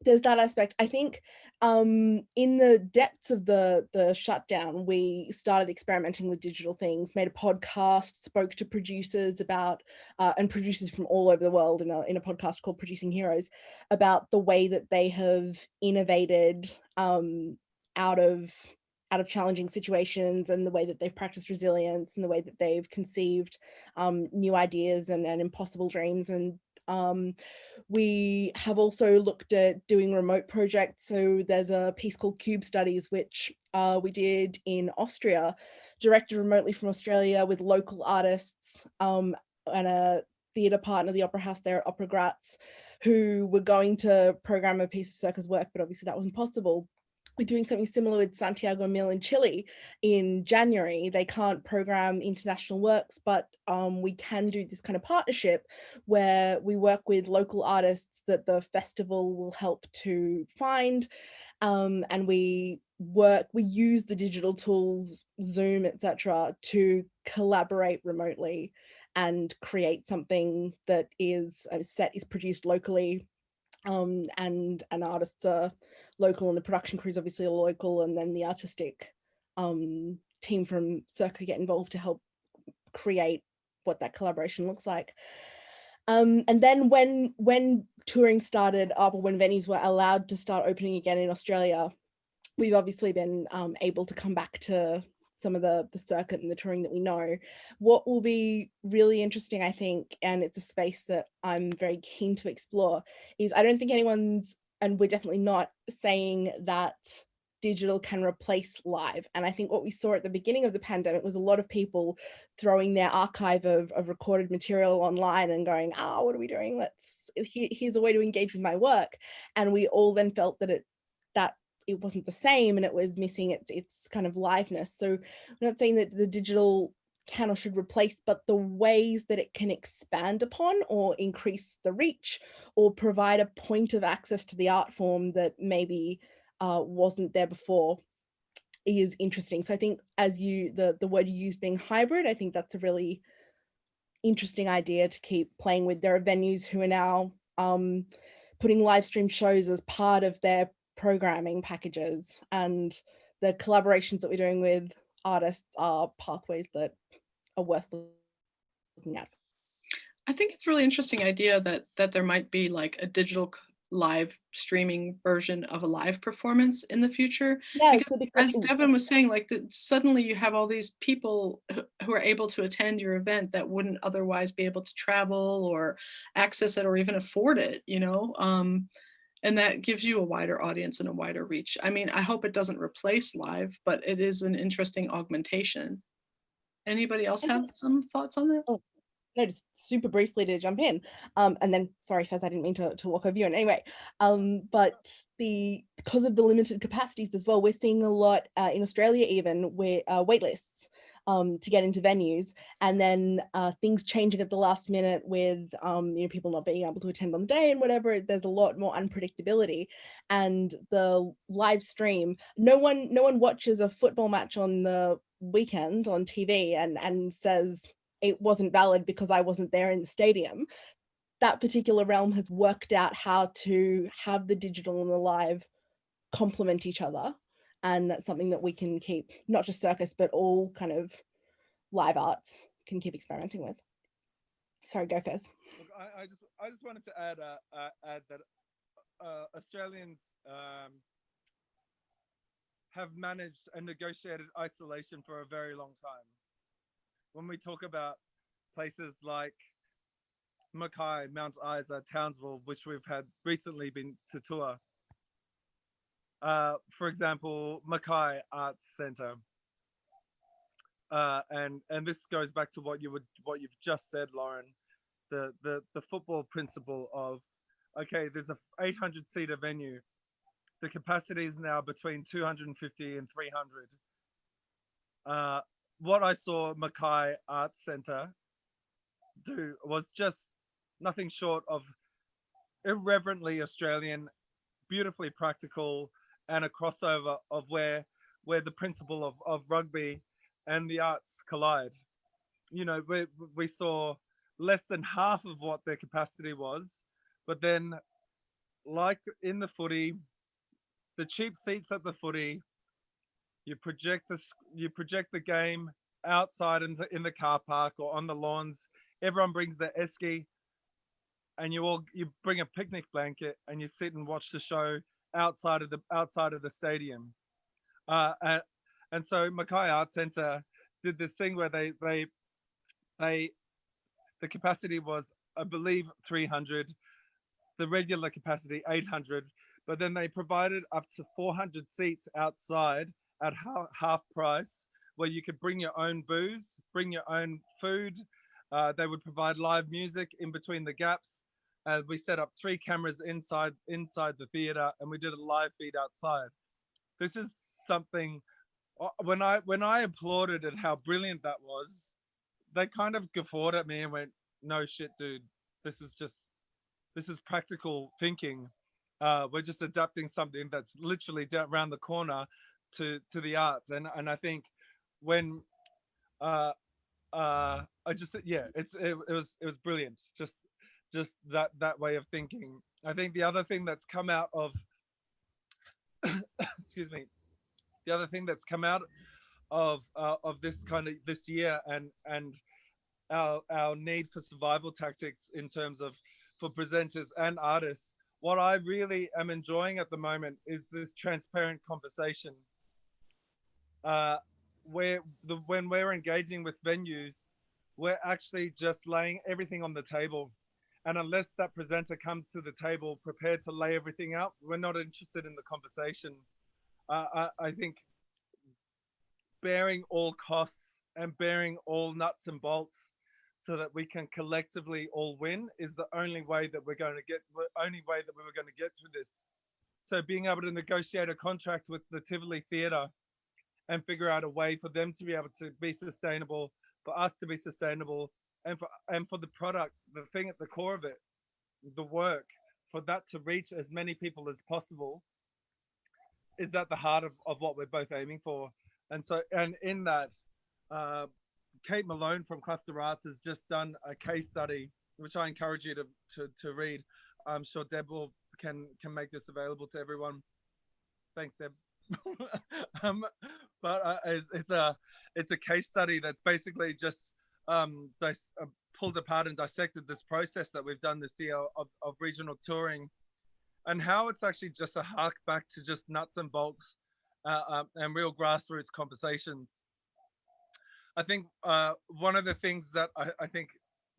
there's that aspect. I think in the depths of the shutdown, we started experimenting with digital things, made a podcast, spoke to producers about, and producers from all over the world in a podcast called Producing Heroes, about the way that they have innovated out of challenging situations, and the way that they've practiced resilience, and the way that they've conceived new ideas and impossible dreams. And we have also looked at doing remote projects. So there's a piece called Cube Studies, which we did in Austria, directed remotely from Australia with local artists and a theatre partner, the Opera House there at Opera Graz, who were going to program a piece of Circa's work, but obviously that wasn't possible. We're doing something similar with Santiago Mil in Chile in January. They can't program international works, but we can do this kind of partnership where we work with local artists that the festival will help to find, and we use the digital tools, Zoom, etc., to collaborate remotely and create something that is a set is produced locally, and artists are local, and the production crew is obviously local, and then the artistic team from Circa get involved to help create what that collaboration looks like. And then when touring started up, or when venues were allowed to start opening again in Australia, we've obviously been able to come back to some of the circuit and the touring that we know. What will be really interesting, I think, and it's a space that I'm very keen to explore, is I don't think anyone's, and we're definitely not saying that digital can replace live. And I think what we saw at the beginning of the pandemic was a lot of people throwing their archive of recorded material online and going, what are we doing? Here's a way to engage with my work. And we all then felt that it wasn't the same, and it was missing its kind of liveness. So I'm not saying that the digital can or should replace, but the ways that it can expand upon or increase the reach or provide a point of access to the art form that maybe wasn't there before is interesting. So I think, as the word you use being hybrid, I think that's a really interesting idea to keep playing with. There are venues who are now putting live stream shows as part of their programming packages, and the collaborations that we're doing with artists are pathways that are worth looking at. I think it's a really interesting idea that there might be like a digital live streaming version of a live performance in the future. Yeah, because as Devin was saying, like suddenly you have all these people who are able to attend your event that wouldn't otherwise be able to travel or access it or even afford it, and that gives you a wider audience and a wider reach. I mean, I hope it doesn't replace live, but it is an interesting augmentation. Anybody else have some thoughts on that? Oh, no, just super briefly to jump in. And then, sorry, Fez, I didn't mean to walk over you. And anyway, but because of the limited capacities as well, we're seeing a lot in Australia even where wait lists to get into venues, and then things changing at the last minute with people not being able to attend on the day and whatever. There's a lot more unpredictability, and the live stream, no one watches a football match on the weekend on TV and says it wasn't valid because I wasn't there in the stadium. That particular realm has worked out how to have the digital and the live complement each other And that's something that we can keep, not just circus, but all kind of live arts can keep experimenting with. Sorry, go Fez. Look, I just wanted to add that Australians have managed and negotiated isolation for a very long time. When we talk about places like Mackay, Mount Isa, Townsville, which we've had recently been to tour. For example, Mackay Arts Centre. And this goes back to what you've just said, Lauren. The football principle of, okay, there's a 800-seater venue. The capacity is now between 250 and 300. What I saw Mackay Arts Centre do was just nothing short of irreverently Australian, beautifully practical, and a crossover of where the principle of rugby and the arts collide. You know, we saw less than half of what their capacity was, but then, like in the footy, the cheap seats at the footy, you project the game outside in the car park or on the lawns. Everyone brings their esky, and you bring a picnic blanket and you sit and watch the show outside of the stadium. And so Mackay Arts Centre did this thing where the capacity was, I believe, 300, the regular capacity 800, but then they provided up to 400 seats outside at half price, where you could bring your own booze, bring your own food. They would provide live music in between the gaps. We set up 3 cameras inside the theater, and we did a live feed outside. This is something, when I applauded at how brilliant that was, they kind of guffawed at me and went, "No shit, dude, this is practical thinking. We're just adapting something that's literally down around the corner to the arts." And I think when I just, yeah, it was brilliant. Just that way of thinking. I think the other thing that's come out of excuse me, the other thing that's come out of this kind of this year and our need for survival tactics in terms of for presenters and artists, what I really am enjoying at the moment is this transparent conversation where when we're engaging with venues, we're actually just laying everything on the table. And unless that presenter comes to the table prepared to lay everything out, we're not interested in the conversation. I think bearing all costs and bearing all nuts and bolts so that we can collectively all win is the only way that we were going to get through this. So being able to negotiate a contract with the Tivoli Theatre and figure out a way for them to be able to be sustainable, for us to be sustainable, and for the product, the thing at the core of it, the work, for that to reach as many people as possible, is at the heart of what we're both aiming for. And so, and in that, Kate Malone from Cluster Arts has just done a case study, which I encourage you to read. I'm sure Deb can make this available to everyone. Thanks, Deb. But it's a case study that's basically just pulled apart and dissected this process that we've done this year of regional touring, and how it's actually just a hark back to just nuts and bolts and real grassroots conversations. I think one of the things that I think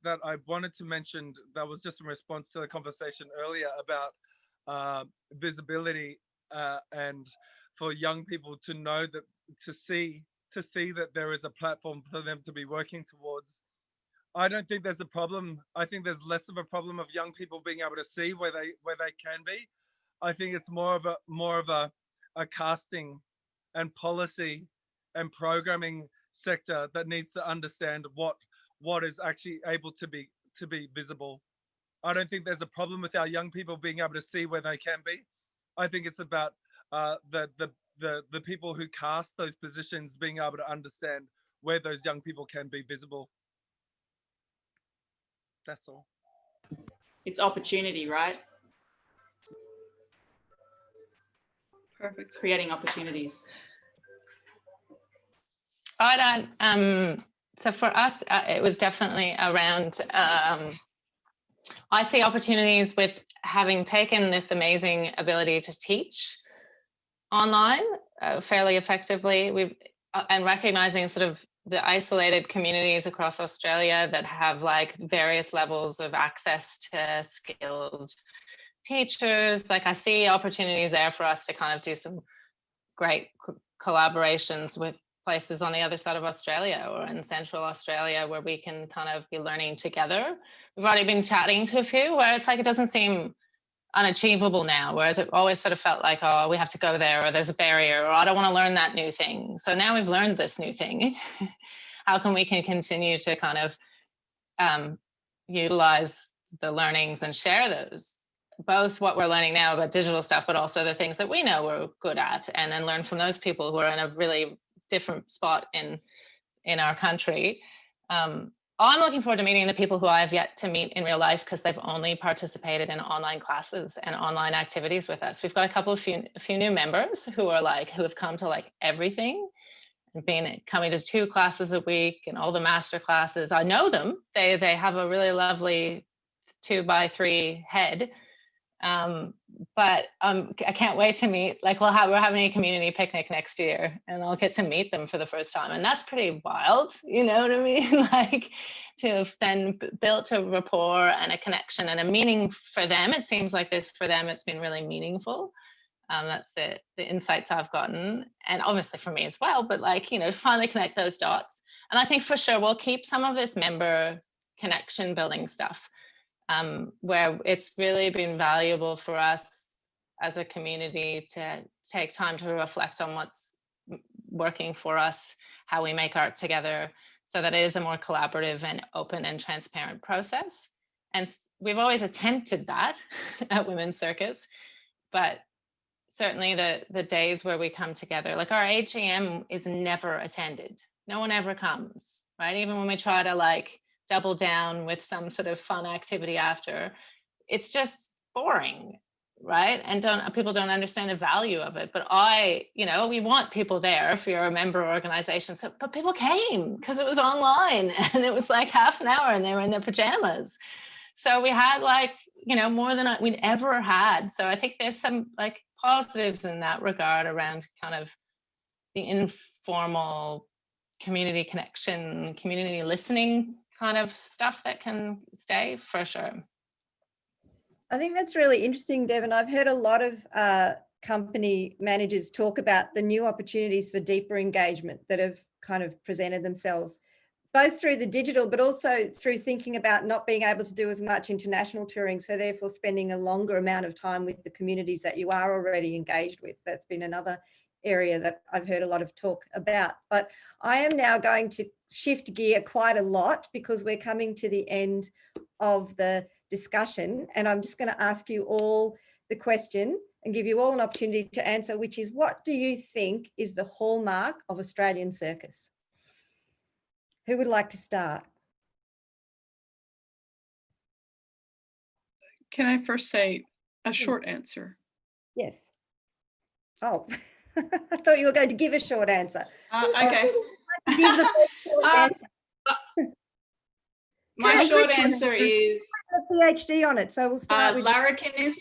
that I wanted to mention that was just in response to the conversation earlier about visibility and for young people to know that, to see that there is a platform for them to be working towards. I don't think there's a problem. I think there's less of a problem of young people being able to see where they can be. I think it's more of a casting and policy and programming sector that needs to understand what is actually able to be visible. I don't think there's a problem with our young people being able to see where they can be. I think it's about the people who cast those positions being able to understand where those young people can be visible. That's all. It's opportunity, right? Perfect. creating opportunities. I don't, so for us, it was definitely around, I see opportunities with having taken this amazing ability to teach online fairly effectively. And recognizing sort of the isolated communities across Australia that have like various levels of access to skilled teachers. Like I see opportunities there for us to kind of do some great collaborations with places on the other side of Australia or in Central Australia where we can kind of be learning together. We've already been chatting to a few where it's like, it doesn't seem unachievable now, whereas it always sort of felt like, oh, we have to go there, or there's a barrier, or I don't want to learn that new thing. So now we've learned this new thing. How can we continue to kind of utilize the learnings and share those, both what we're learning now about digital stuff, but also the things that we know we're good at, and then learn from those people who are in a really different spot in our country. I'm looking forward to meeting the people who I have yet to meet in real life because they've only participated in online classes and online activities with us. We've got a few new members who have come to like everything and coming to 2 classes a week and all the master classes. I know them. They have a really lovely 2x3 head. But I can't wait to meet, like we're having a community picnic next year and I'll get to meet them for the first time. And that's pretty wild, you know what I mean? Like to have then built a rapport and a connection and a meaning for them. It seems like this for them, it's been really meaningful. That's the insights I've gotten. And obviously for me as well, but like, you know, finally connect those dots. And I think for sure we'll keep some of this member connection building stuff. Where it's really been valuable for us as a community to take time to reflect on what's working for us, how we make art together, so that it is a more collaborative and open and transparent process. And we've always attempted that at Women's Circus, but certainly the days where we come together, like our AGM is never attended. No one ever comes, right? Even when we try to like double down with some sort of fun activity after, it's just boring, right? And people don't understand the value of it. But we want people there if you're a member organization. So, but people came because it was online and it was like half an hour and they were in their pajamas. So we had like, more than we'd ever had. So I think there's some like positives in that regard around kind of the informal community connection, community listening kind of stuff that can stay for sure. I think that's really interesting, Devon. I've heard a lot of company managers talk about the new opportunities for deeper engagement that have kind of presented themselves, both through the digital, but also through thinking about not being able to do as much international touring. So therefore spending a longer amount of time with the communities that you are already engaged with. That's been another area that I've heard a lot of talk about. But I am now going to shift gear quite a lot because we're coming to the end of the discussion, and I'm just going to ask you all the question and give you all an opportunity to answer, which is, what do you think is the hallmark of Australian circus? Who would like to start? Can I first say a short answer? Yes. Oh, I thought you were going to give a short answer. Okay. To give the short answer. My short answer is a PhD on it, so we'll start with larrikinism.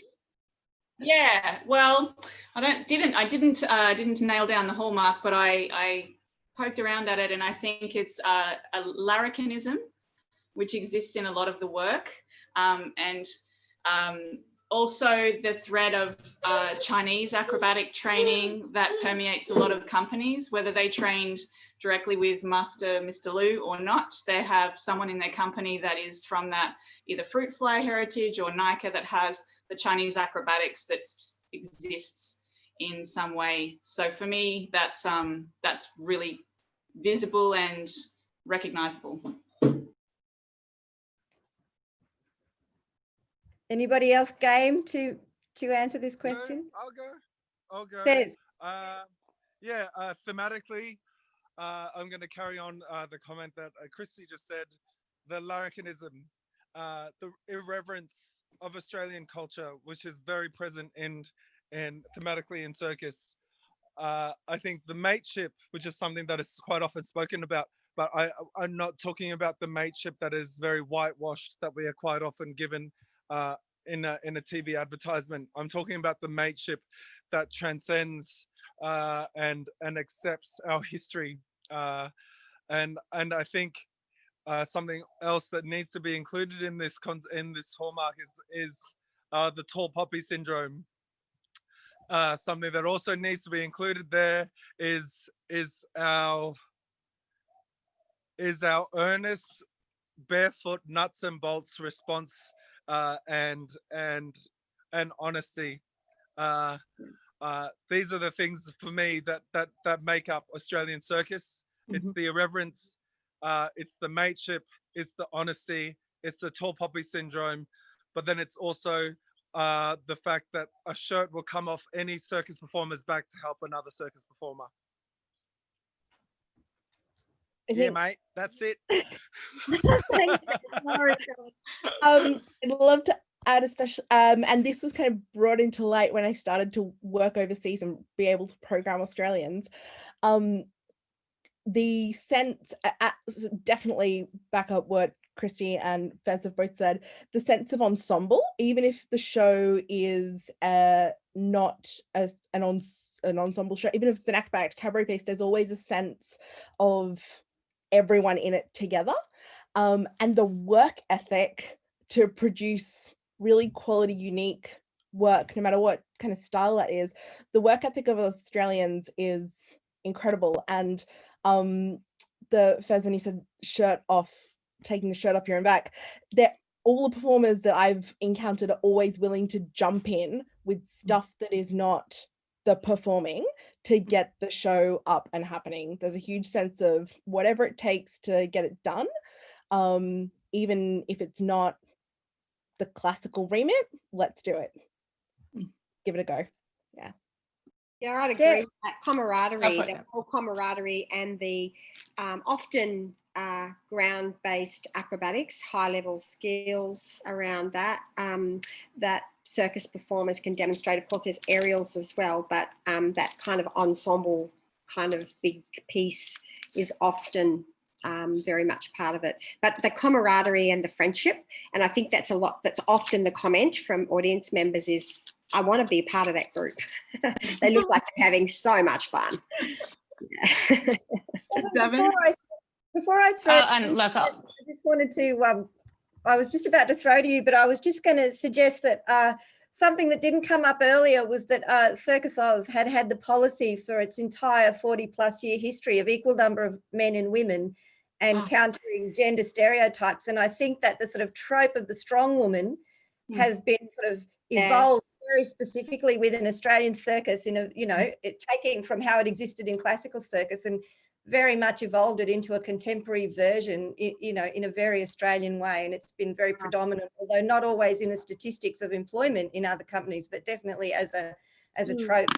Yeah, well, I didn't nail down the hallmark, but I poked around at it, and I think it's a larrikinism, which exists in a lot of the work, and also the thread of Chinese acrobatic training that permeates a lot of companies, whether they trained directly with Mr. Liu or not. They have someone in their company that is from that either fruit fly heritage or NICA that has the Chinese acrobatics that exists in some way. So for me, that's really visible and recognizable. Anybody else game to answer this question? No, I'll go. Yes. Thematically, I'm going to carry on the comment that Christy just said, the larrikinism, the irreverence of Australian culture, which is very present in and thematically in circus. I think the mateship, which is something that is quite often spoken about, but I'm not talking about the mateship that is very whitewashed that we are quite often given in a TV advertisement. I'm talking about the mateship that transcends and accepts our history. And I think something else that needs to be included in this hallmark is the tall poppy syndrome. Something that also needs to be included there is our earnest, barefoot, nuts and bolts response and honesty. These are the things for me that make up Australian circus. It's the irreverence, it's the mateship, it's the honesty, it's the tall poppy syndrome, but then it's also the fact that a shirt will come off any circus performer's back to help another circus performer. Yeah, mate, that's it. I'd love to add a special, and this was kind of brought into light when I started to work overseas and be able to program Australians. The sense, definitely back up what Christy and Fez have both said, the sense of ensemble, even if the show is not as an ensemble show, even if it's an act-by-act cabaret piece, there's always a sense of everyone in it together, and the work ethic to produce really quality, unique work, no matter what kind of style that is. The work ethic of Australians is incredible. And the Fez, when you said shirt off, taking the shirt off your own back, that all the performers that I've encountered are always willing to jump in with stuff that is not the performing to get the show up and happening. There's a huge sense of whatever it takes to get it done, even if it's not the classical remit, let's do it. Give it a go. Yeah. Yeah, I'd agree with that camaraderie, the whole camaraderie, and the often ground-based acrobatics, high-level skills around that, that circus performers can demonstrate. Of course, there's aerials as well, but that kind of ensemble kind of big piece is often very much a part of it. But the camaraderie and the friendship, and I think that's often the comment from audience members is, I want to be a part of that group. They look like they're having so much fun. Before I throw, and look, I just wanted to, I was just about to throw to you, but I was just going to suggest that something that didn't come up earlier was that Circus Oz had the policy for its entire 40+ year history of equal number of men and women and countering gender stereotypes. And I think that the sort of trope of the strong woman has been sort of evolved very specifically within Australian circus in a, it taking from how it existed in classical circus and very much evolved it into a contemporary version, in a very Australian way. And it's been very predominant, although not always in the statistics of employment in other companies, but definitely as a trope.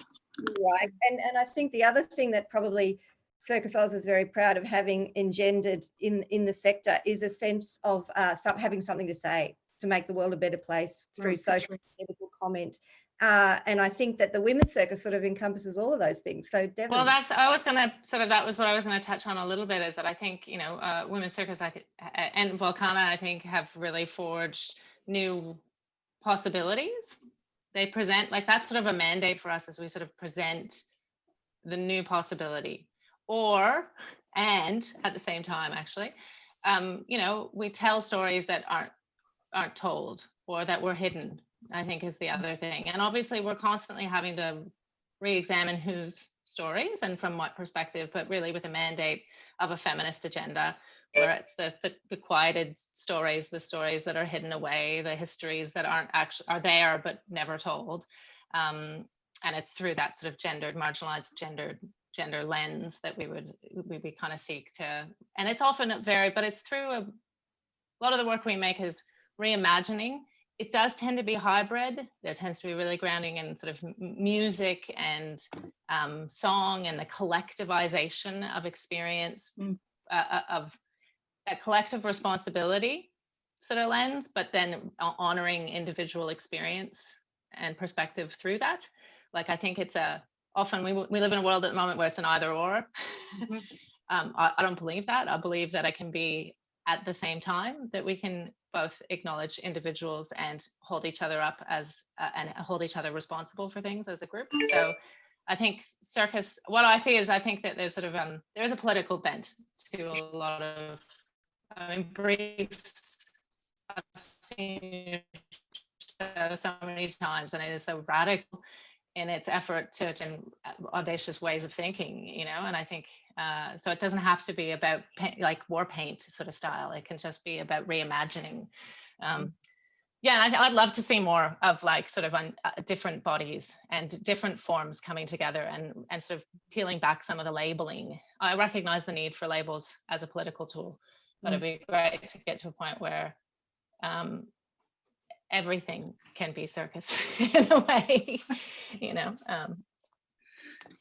Right. And I think the other thing that probably Circus Oz is very proud of having engendered in the sector is a sense of having something to say, to make the world a better place through social and political comment. And I think that the women's circus sort of encompasses all of those things. So definitely. Well, that was what I was going to touch on a little bit, is that I think, women's circus and Vulcana, I think, have really forged new possibilities. They present, like, that's sort of a mandate for us, as we sort of present the new possibility, and at the same time, actually, we tell stories that aren't told or that were hidden, I think, is the other thing. And obviously we're constantly having to re-examine whose stories and from what perspective, but really with a mandate of a feminist agenda, where it's the quieted stories, the stories that are hidden away, the histories that are there but never told, and it's through that sort of marginalized gender lens that we kind of seek to, and it's often but it's through a lot of the work we make is reimagining. It does tend to be hybrid. There tends to be really grounding in sort of music and song and the collectivization of experience, of that collective responsibility sort of lens, but then honoring individual experience and perspective through that. Like, I think it's often we live in a world at the moment where it's an either or. I don't believe that. I believe that it can be at the same time, that we can both acknowledge individuals and hold each other up as and hold each other responsible for things as a group. So I think circus, what I see is, I think that there's sort of there's a political bent to a lot of briefs I've seen so many times, and it is so radical in its effort to audacious ways of thinking, you know. And I think so it doesn't have to be about like war paint sort of style. It can just be about reimagining. Yeah, and I'd love to see more of like sort of different bodies and different forms coming together and sort of peeling back some of the labeling. I recognize the need for labels as a political tool, but it'd be great to get to a point where everything can be circus in a way, you know.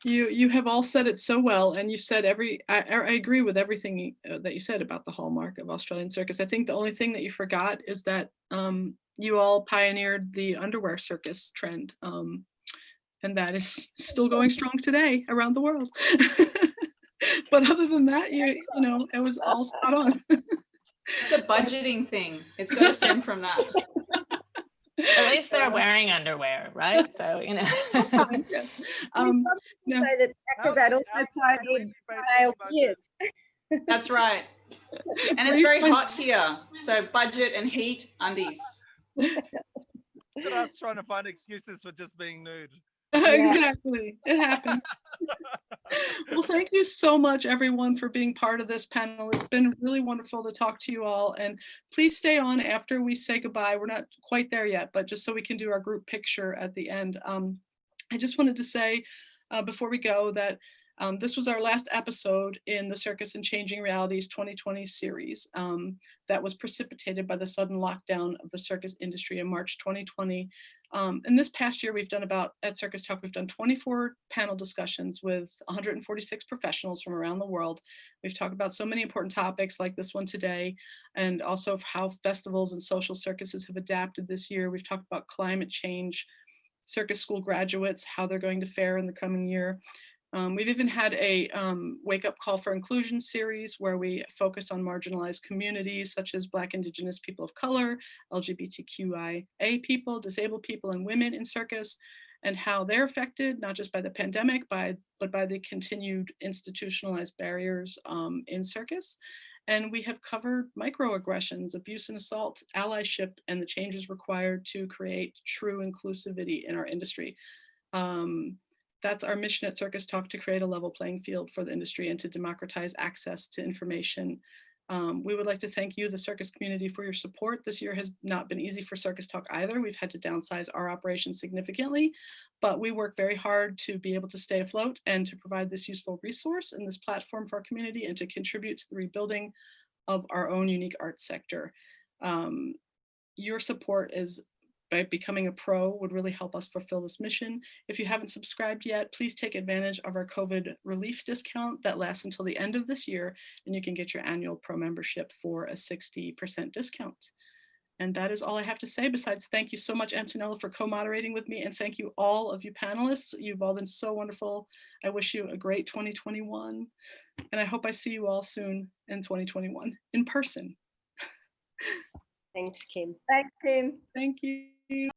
You have all said it so well, and you said I agree with everything that you said about the hallmark of Australian circus. I think the only thing that you forgot is that you all pioneered the underwear circus trend, and that is still going strong today around the world. But other than that, you know, it was all spot on. It's a budgeting thing. It's got to stem from that. At least they're wearing underwear, right? So, you know. Yes. Say that Acrobat also pioneered male kids. That's right. And it's very hot here. So budget and heat, undies. Look at us trying to find excuses for just being nude. Exactly. It happened. Well, thank you so much, everyone, for being part of this panel. It's been really wonderful to talk to you all. And please stay on after we say goodbye. We're not quite there yet, but just so we can do our group picture at the end. I just wanted to say before we go that this was our last episode in the Circus and Changing Realities 2020 series that was precipitated by the sudden lockdown of the circus industry in March 2020. And this past year, we've done at Circus Talk, we've done 24 panel discussions with 146 professionals from around the world. We've talked about so many important topics like this one today, and also of how festivals and social circuses have adapted this year. We've talked about climate change, circus school graduates, how they're going to fare in the coming year. We've even had a Wake Up Call for Inclusion series where we focused on marginalized communities such as Black, Indigenous people of color, LGBTQIA people, disabled people, and women in circus, and how they're affected not just by the pandemic, but by the continued institutionalized barriers in circus. And we have covered microaggressions, abuse and assault, allyship, and the changes required to create true inclusivity in our industry. That's our mission at Circus Talk, to create a level playing field for the industry and to democratize access to information. We would like to thank you, the circus community, for your support. This year has not been easy for Circus Talk either. We've had to downsize our operation significantly, but we work very hard to be able to stay afloat and to provide this useful resource and this platform for our community and to contribute to the rebuilding of our own unique arts sector. Your support is by becoming a pro would really help us fulfill this mission. If you haven't subscribed yet, please take advantage of our COVID relief discount that lasts until the end of this year, and you can get your annual pro membership for a 60% discount. And that is all I have to say, besides thank you so much, Antonella, for co-moderating with me, and thank you all of you panelists. You've all been so wonderful. I wish you a great 2021, and I hope I see you all soon in 2021 in person. Thanks, Kim. Thanks, Kim. Thank you.